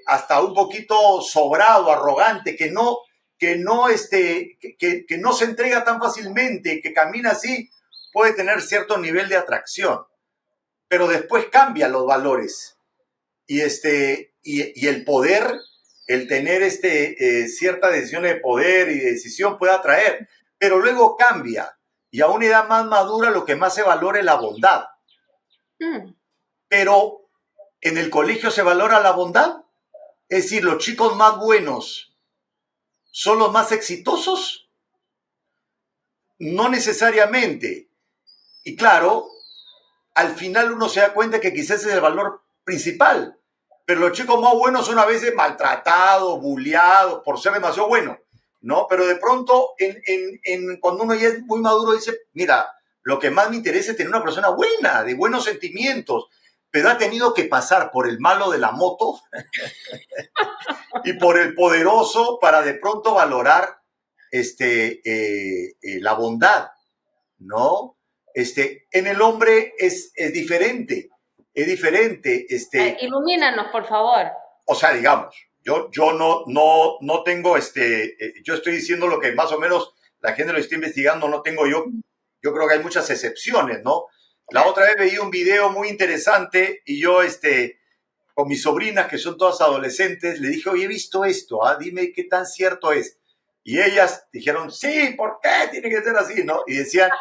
hasta un poquito sobrado, arrogante, que no se entrega tan fácilmente, que camina así, puede tener cierto nivel de atracción. Pero después cambian los valores. Y el poder, el tener cierta decisión de poder y de decisión puede atraer, pero luego cambia. Y a una edad más madura lo que más se valora es la bondad. Pero en el colegio se valora la bondad. Es decir, los chicos más buenos son los más exitosos. No necesariamente. Y claro, al final uno se da cuenta que quizás es el valor principal. Pero los chicos más buenos son a veces maltratados, bulleados por ser demasiado buenos, ¿no? Pero de pronto, cuando uno ya es muy maduro, dice, mira, lo que más me interesa es tener una persona buena, de buenos sentimientos, pero ha tenido que pasar por el malo de la moto y por el poderoso para de pronto valorar la bondad, ¿no? En el hombre es diferente. Es diferente. Ilumínanos, por favor. O sea, digamos, yo no tengo, yo estoy diciendo lo que más o menos la gente lo está investigando, no tengo yo creo que hay muchas excepciones, ¿no? La otra vez veía un video muy interesante y yo, con mis sobrinas, que son todas adolescentes, le dije, oye, he visto esto, dime qué tan cierto es. Y ellas dijeron, sí, ¿por qué tiene que ser así, no? Y decían,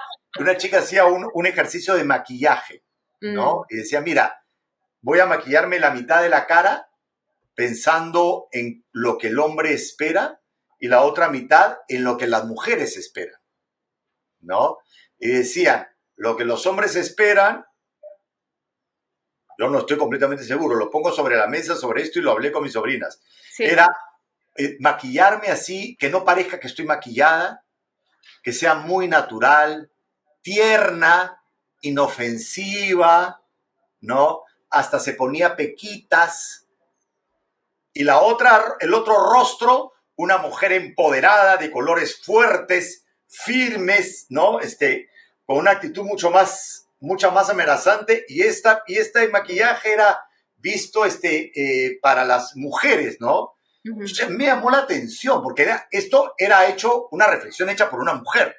una chica hacía un ejercicio de maquillaje, ¿no? Y decía, mira, voy a maquillarme la mitad de la cara pensando en lo que el hombre espera y la otra mitad en lo que las mujeres esperan, ¿no? Y decían, lo que los hombres esperan, yo no estoy completamente seguro, lo pongo sobre la mesa sobre esto y lo hablé con mis sobrinas, sí. Era maquillarme así, que no parezca que estoy maquillada, que sea muy natural, tierna, inofensiva, ¿no? Hasta se ponía pequitas. Y el otro rostro, una mujer empoderada, de colores fuertes, firmes, ¿no? Con una actitud mucho más amenazante. Y este maquillaje era visto para las mujeres, ¿no? Entonces me llamó la atención, porque esto era una reflexión hecha por una mujer.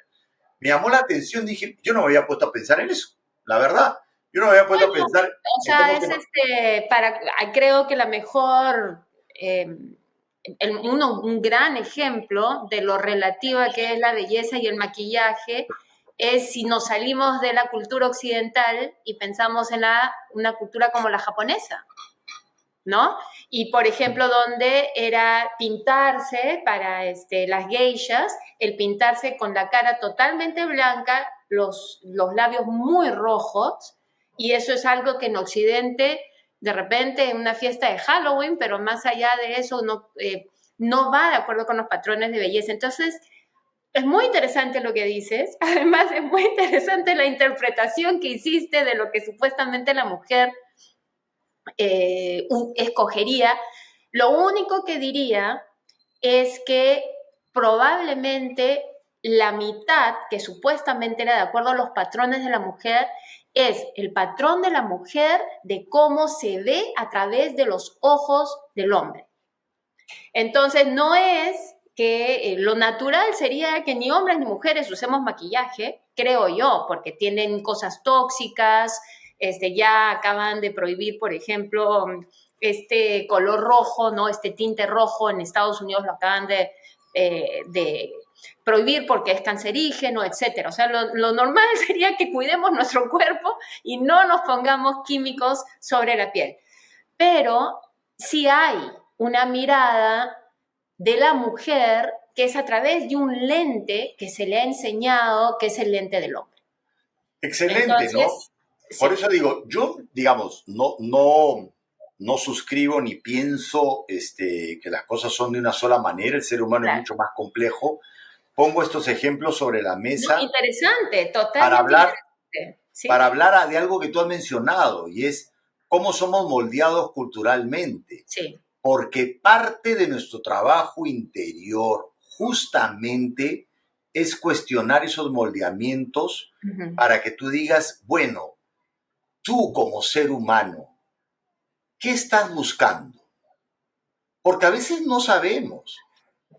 Me llamó la atención, dije, yo no me había puesto a pensar en eso, la verdad. Yo no me había puesto a pensar. O sea, creo que la mejor, un gran ejemplo de lo relativa que es la belleza y el maquillaje es si nos salimos de la cultura occidental y pensamos en una cultura como la japonesa, ¿no? Y, por ejemplo, donde era pintarse para las geishas, el pintarse con la cara totalmente blanca, los labios muy rojos, y eso es algo que en Occidente de repente en una fiesta de Halloween, pero más allá de eso no va de acuerdo con los patrones de belleza. Entonces, es muy interesante lo que dices, además es muy interesante la interpretación que hiciste de lo que supuestamente la mujer escogería. Lo único que diría es que probablemente la mitad, que supuestamente era de acuerdo a los patrones de la mujer, es el patrón de la mujer de cómo se ve a través de los ojos del hombre. Entonces, no es que lo natural sería que ni hombres ni mujeres usemos maquillaje, creo yo, porque tienen cosas tóxicas, ya acaban de prohibir, por ejemplo, este color rojo, ¿no? Este tinte rojo en Estados Unidos lo acaban de prohibir porque es cancerígeno, etcétera. O sea, lo normal sería que cuidemos nuestro cuerpo y no nos pongamos químicos sobre la piel. Pero sí hay una mirada de la mujer que es a través de un lente que se le ha enseñado, que es el lente del hombre. Excelente, ¿no? Entonces, Por sí, eso digo, yo, digamos, no suscribo ni pienso que las cosas son de una sola manera, el ser humano es claro. mucho más complejo. Pongo estos ejemplos sobre la No, mesa interesante, para totalmente hablar, interesante. para Sí, hablar de algo que tú has mencionado, y es cómo somos moldeados culturalmente. sí. Porque parte de nuestro trabajo interior justamente es cuestionar esos moldeamientos Uh-huh. para que tú digas, bueno, tú como ser humano, ¿qué estás buscando? Porque a veces no sabemos,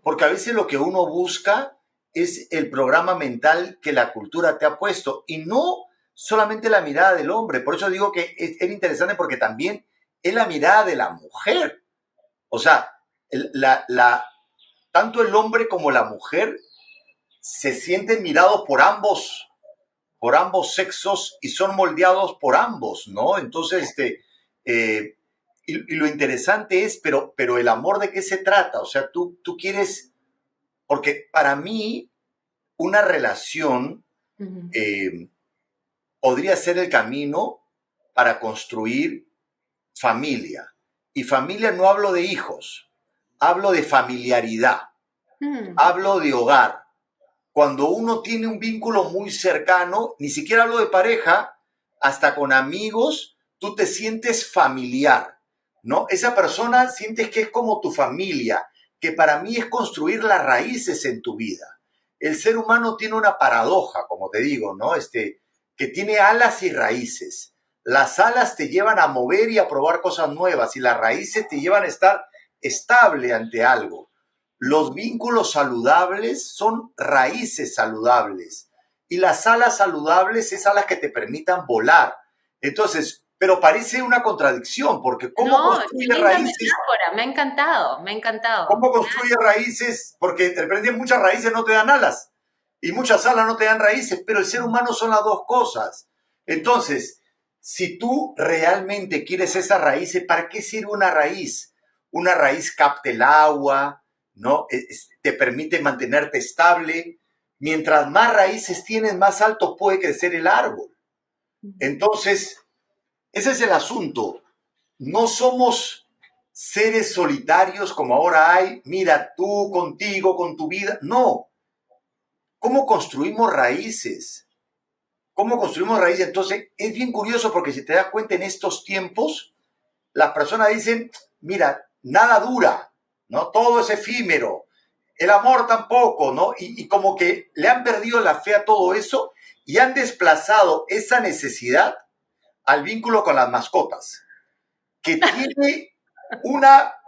porque a veces lo que uno busca es el programa mental que la cultura te ha puesto y no solamente la mirada del hombre. Por eso digo que es interesante porque también es la mirada de la mujer. O sea, tanto el hombre como la mujer se sienten mirados por ambos sexos y son moldeados por ambos, ¿no? Entonces, y lo interesante es, pero el amor de qué se trata, o sea, tú quieres, porque para mí una relación Uh-huh. eh, podría ser el camino para construir familia. Y familia no hablo de hijos, hablo de familiaridad, Uh-huh. hablo de hogar. Cuando uno tiene un vínculo muy cercano, ni siquiera hablo de pareja, hasta con amigos, tú te sientes familiar, ¿no? Esa persona sientes que es como tu familia, que para mí es construir las raíces en tu vida. El ser humano tiene una paradoja, como te digo, ¿no? Que tiene alas y raíces. Las alas te llevan a mover y a probar cosas nuevas y las raíces te llevan a estar estable ante algo. Los vínculos saludables son raíces saludables y las alas saludables es alas que te permitan volar. Entonces, pero parece una contradicción porque ¿cómo No, qué construye linda raíces? metáfora, me ha encantado, me ha encantado. ¿Cómo construye raíces? Porque de repente muchas raíces no te dan alas y muchas alas no te dan raíces, pero el ser humano son las dos cosas. Entonces, si tú realmente quieres esas raíces, ¿para qué sirve una raíz? Una raíz capta el agua, ¿no? Te permite mantenerte estable. Mientras más raíces tienes, más alto puede crecer el árbol. Entonces, ese es el asunto. No somos seres solitarios como ahora hay, mira, tú contigo, con tu vida. No. ¿Cómo construimos raíces? ¿Cómo construimos raíces? Entonces, es bien curioso porque si te das cuenta en estos tiempos, las personas dicen, mira, nada dura, ¿no? Todo es efímero, el amor tampoco, ¿no? Y como que le han perdido la fe a todo eso y han desplazado esa necesidad al vínculo con las mascotas, que tiene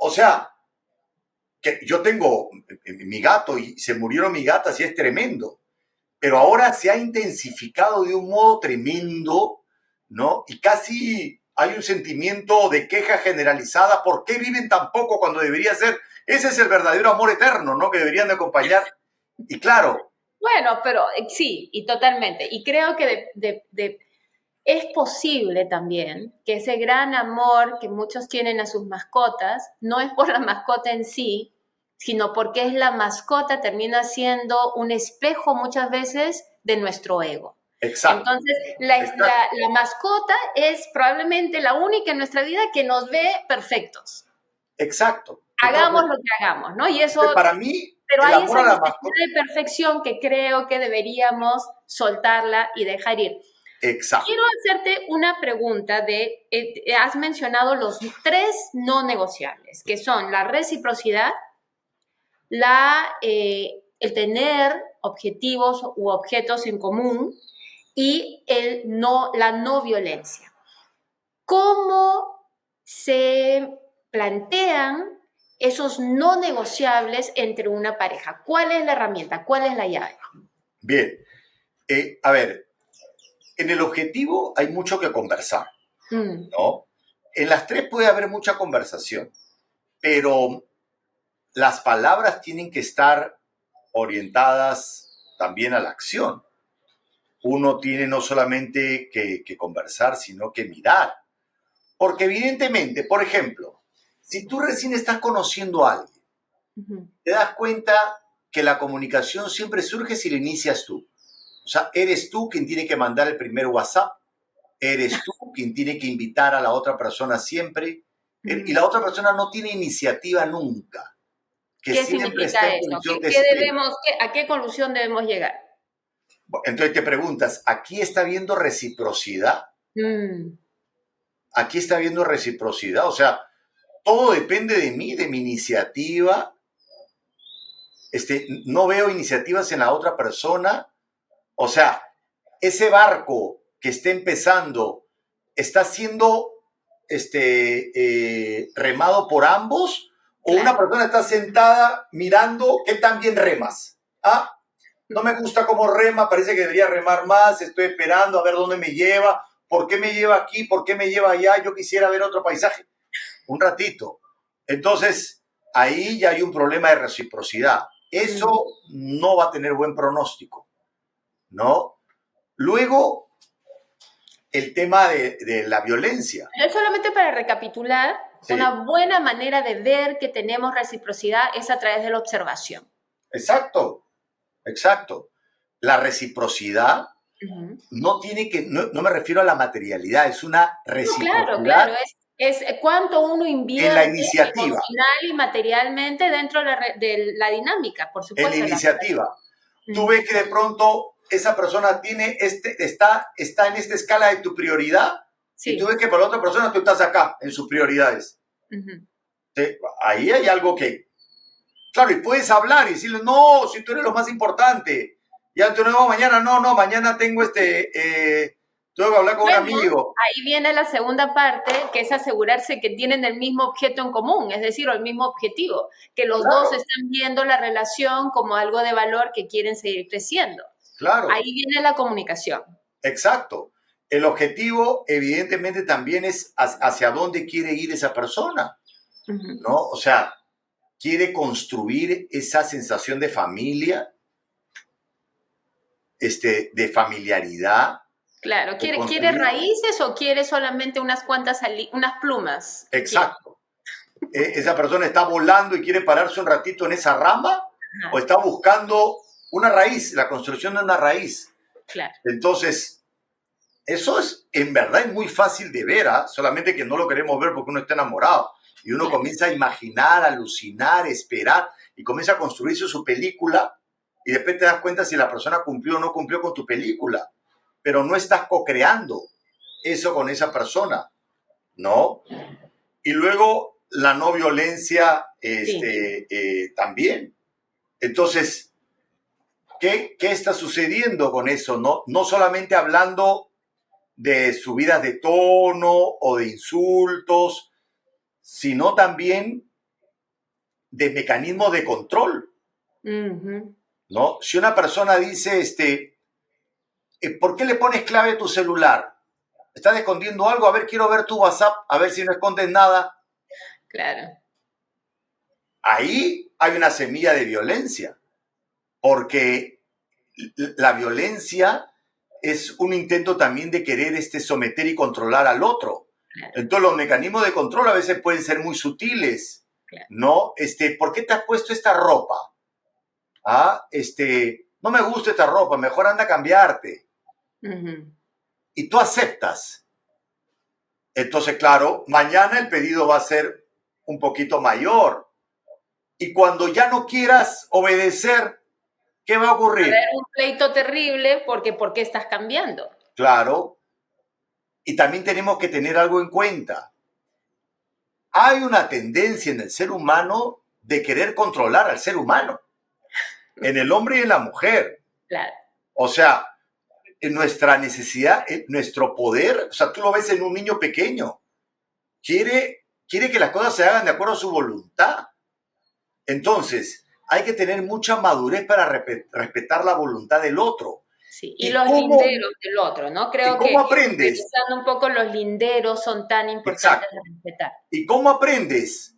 o sea, que yo tengo mi gato y se murieron mis gatas y es tremendo, pero ahora se ha intensificado de un modo tremendo, ¿no? Y casi hay un sentimiento de queja generalizada. ¿Por qué viven tan poco cuando debería ser? Ese es el verdadero amor eterno, ¿no? Que deberían de acompañar. Y claro, Bueno, pero sí, y totalmente. Y creo que es posible también que ese gran amor que muchos tienen a sus mascotas no es por la mascota en sí, sino porque es la mascota termina siendo un espejo muchas veces de nuestro ego. Exacto, Entonces, la, exacto, la mascota es probablemente la única en nuestra vida que nos ve perfectos. exacto. Hagamos Entonces, lo que hagamos, ¿no? Y eso, para mí, pero el hay amor esa a la necesidad mascota, de perfección que creo que deberíamos soltarla y dejar ir. Quiero exacto. hacerte una pregunta de, has mencionado los tres no negociables, que son la reciprocidad, el tener objetivos u objetos en común y la no violencia. ¿Cómo se plantean esos no negociables entre una pareja? ¿Cuál es la herramienta? ¿Cuál es la llave? Bien, a ver, en el objetivo hay mucho que conversar, Mm, ¿no? En las tres puede haber mucha conversación, pero las palabras tienen que estar orientadas también a la acción. Uno tiene no solamente que conversar, sino que mirar. Porque evidentemente, por ejemplo, si tú recién estás conociendo a alguien, ujú, te das cuenta que la comunicación siempre surge si la inicias tú. O sea, eres tú quien tiene que mandar el primer WhatsApp, eres tú quien tiene que invitar a la otra persona siempre, y ujú. la otra persona no tiene iniciativa nunca, que ¿Qué siempre está significa en eso? posición de ¿Qué espera. debemos, a qué conclusión debemos llegar? Entonces te preguntas, ¿aquí está habiendo reciprocidad? Mm, ¿Aquí está habiendo reciprocidad? O sea, todo depende de mí, de mi iniciativa. No veo iniciativas en la otra persona. O sea, ese barco que está empezando está siendo remado por ambos, o una claro. persona está sentada mirando qué tan bien remas. Ah, no me gusta cómo rema, parece que debería remar más, estoy esperando a ver dónde me lleva, por qué me lleva aquí, por qué me lleva allá, yo quisiera ver otro paisaje. Un ratito. Entonces, ahí ya hay un problema de reciprocidad. Eso Mm. no va a tener buen pronóstico, ¿no? Luego, el tema de la violencia. Solamente para recapitular, Sí, una buena manera de ver que tenemos reciprocidad es a través de la observación. exacto, exacto. La reciprocidad Ujú. no tiene que, no me refiero a la materialidad, es una No, claro, claro, reciprocidad es cuánto uno en la invierte iniciativa, emocional y materialmente dentro de la dinámica, por en la supuesto. iniciativa. Tú Mm, ves que de pronto esa persona está en esta escala de tu prioridad, y tú sí. ves que para la otra persona tú estás acá en sus prioridades. Ujú. Ahí hay algo que, claro, y puedes hablar y decirle, no, si tú eres lo más importante. Ya tú no, mañana no, no, mañana tengo tengo que hablar con un Bueno, amigo. ahí viene la segunda parte, que es asegurarse que tienen el mismo objeto en común, es decir, el mismo objetivo, que los dos Claro, están viendo la relación como algo de valor que quieren seguir creciendo. Ahí claro, viene la comunicación. exacto. El objetivo, evidentemente, también es hacia dónde quiere ir esa persona, Ujú. ¿no? O sea, quiere construir esa sensación de familia, de familiaridad, Claro, de ¿quiere construir. raíces o quiere solamente unas cuantas, unas plumas? ¿Qué quiere? Exacto. Esa persona está volando y quiere pararse un ratito en esa rama, o Ajá, está buscando una raíz, la construcción de una raíz. claro. Entonces, eso es, en verdad, es muy fácil de ver, ¿ah? Solamente que no lo queremos ver porque uno está enamorado. Y uno Claro. comienza a imaginar, alucinar, esperar, y comienza a construirse su película, y después te das cuenta si la persona cumplió o no cumplió con tu película. Pero no estás co-creando eso con esa persona, ¿no? Y luego la no violencia Sí. también. Entonces, ¿qué está sucediendo con eso? No, no solamente hablando de subidas de tono o de insultos, sino también de mecanismos de control, Ujú. ¿no? Si una persona dice, ¿por qué le pones clave a tu celular? ¿Estás escondiendo algo? A ver, quiero ver tu WhatsApp, a ver si no escondes nada. Claro. Ahí hay una semilla de violencia, porque la violencia es un intento también de querer someter y controlar al otro. Claro, Entonces los mecanismos de control a veces pueden ser muy sutiles, claro. ¿no? ¿Por qué te has puesto esta ropa? Ah, no me gusta esta ropa, mejor anda a cambiarte. Ujú. y tú aceptas. Entonces, claro, mañana el pedido va a ser un poquito mayor. Y cuando ya no quieras obedecer, ¿qué va a Va a haber ocurrir? un pleito terrible porque ¿por qué estás cambiando? Claro, y también tenemos que tener algo en cuenta. Hay una tendencia en el ser humano de querer controlar al ser humano, en el hombre y en la mujer. Claro. O sea, en nuestra necesidad, en nuestro poder, o sea, tú lo ves en un niño pequeño, quiere que las cosas se hagan de acuerdo a su voluntad. Entonces, hay que tener mucha madurez para respetar la voluntad del otro. Sí, y ¿Y los cómo, linderos del otro, ¿no? y Creo cómo que aprendes? revisando un poco los linderos son tan importantes Exacto. de respetar. ¿Y cómo aprendes?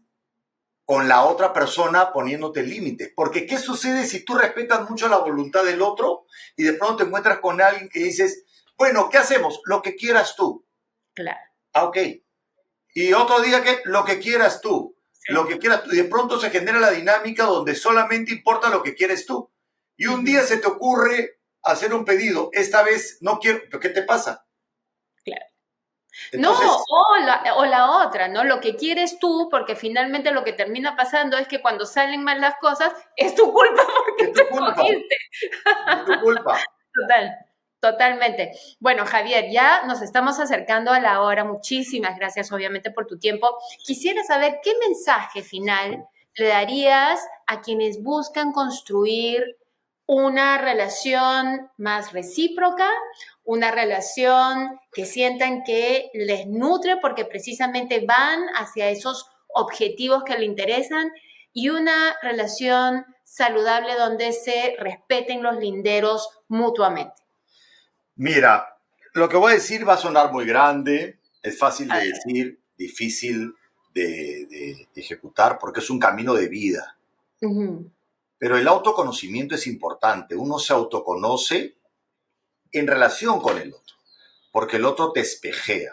Con la otra persona poniéndote límites. Porque ¿qué sucede si tú respetas mucho la voluntad del otro y de pronto te encuentras con alguien que dices, bueno, ¿qué hacemos? Lo que quieras tú. Claro. Ah, ok. Y otro día que lo que quieras tú. Lo Sí. que quieras tú. Y de pronto se genera la dinámica donde solamente importa lo que quieres tú. Y un día Ujú. se te ocurre hacer un pedido. Esta vez no quiero. ¿Pero qué te pasa? Claro. No, Entonces, o la otra, ¿no? Lo que quieres tú, porque finalmente lo que termina pasando es que cuando salen mal las cosas, es tu culpa porque es tú tu culpa. escogiste. Es tu culpa. Total, totalmente. Bueno, Javier, ya nos estamos acercando a la hora. Muchísimas gracias, obviamente, por tu tiempo. Quisiera saber qué mensaje final le darías a quienes buscan construir una relación más recíproca, una relación que sientan que les nutre porque precisamente van hacia esos objetivos que le interesan y una relación saludable donde se respeten los linderos mutuamente. Mira, lo que voy a decir va a sonar muy grande, es fácil A de ver. decir, difícil de ejecutar porque es un camino de vida. Ujú. Pero el autoconocimiento es importante. Uno se autoconoce en relación con el otro, porque el otro te espejea.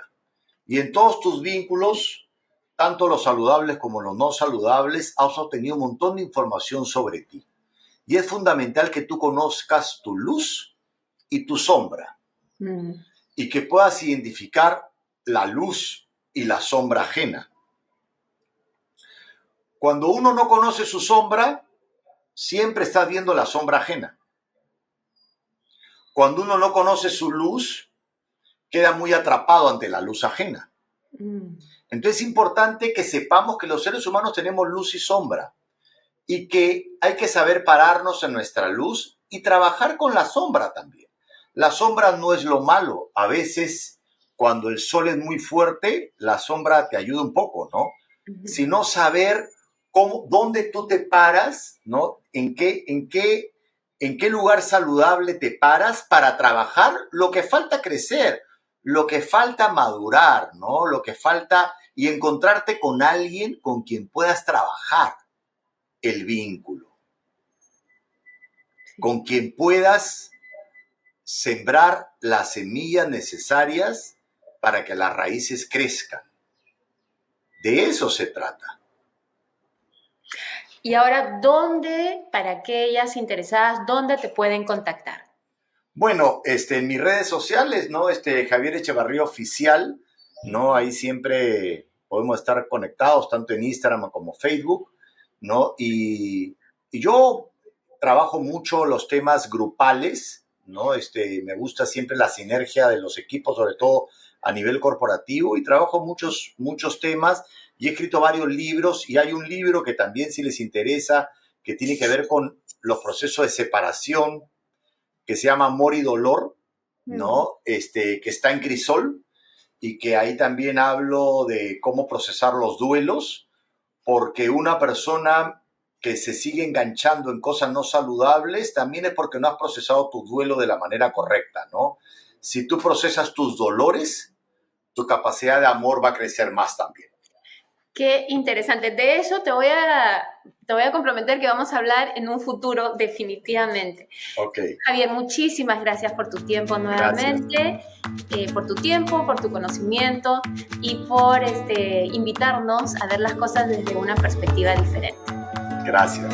Y en todos tus vínculos, tanto los saludables como los no saludables, has obtenido un montón de información sobre ti. Y es fundamental que tú conozcas tu luz y tu sombra, Mm. y que puedas identificar la luz y la sombra ajena. Cuando uno no conoce su sombra, siempre está viendo la sombra ajena. Cuando uno no conoce su luz, queda muy atrapado ante la luz ajena. Mm. Entonces es importante que sepamos que los seres humanos tenemos luz y sombra y que hay que saber pararnos en nuestra luz y trabajar con la sombra también. La sombra no es lo malo. A veces, cuando el sol es muy fuerte, la sombra te ayuda un poco, ¿no? Ujú. Sino saber dónde tú te paras, ¿no? En qué lugar saludable te paras para trabajar lo que falta crecer, lo que falta madurar, ¿no? Lo que falta y encontrarte con alguien con quien puedas trabajar el vínculo, Sí. con quien puedas sembrar las semillas necesarias para que las raíces crezcan. De eso se trata. Y ahora, ¿dónde, para aquellas interesadas, dónde te pueden contactar? Bueno, en mis redes sociales, ¿no? Javier Echevarría Oficial, ¿no? Ahí siempre podemos estar conectados, tanto en Instagram como Facebook, ¿no? Y yo trabajo mucho los temas grupales, ¿no? Me gusta siempre la sinergia de los equipos, sobre todo a nivel corporativo, y trabajo muchos temas, y he escrito varios libros, y hay un libro que también, si les interesa, que tiene que ver con los procesos de separación, que se llama Amor y Dolor, Mm. ¿no? Que está en Crisol, y que ahí también hablo de cómo procesar los duelos, porque una persona que se sigue enganchando en cosas no saludables también es porque no has procesado tu duelo de la manera correcta, ¿no? Si tú procesas tus dolores, tu capacidad de amor va a crecer más también. Qué interesante. De eso te voy a comprometer que vamos a hablar en un futuro definitivamente. Ok, Javier, muchísimas gracias por tu tiempo gracias. nuevamente, por tu tiempo, por tu conocimiento y por invitarnos a ver las cosas desde una perspectiva diferente. Gracias.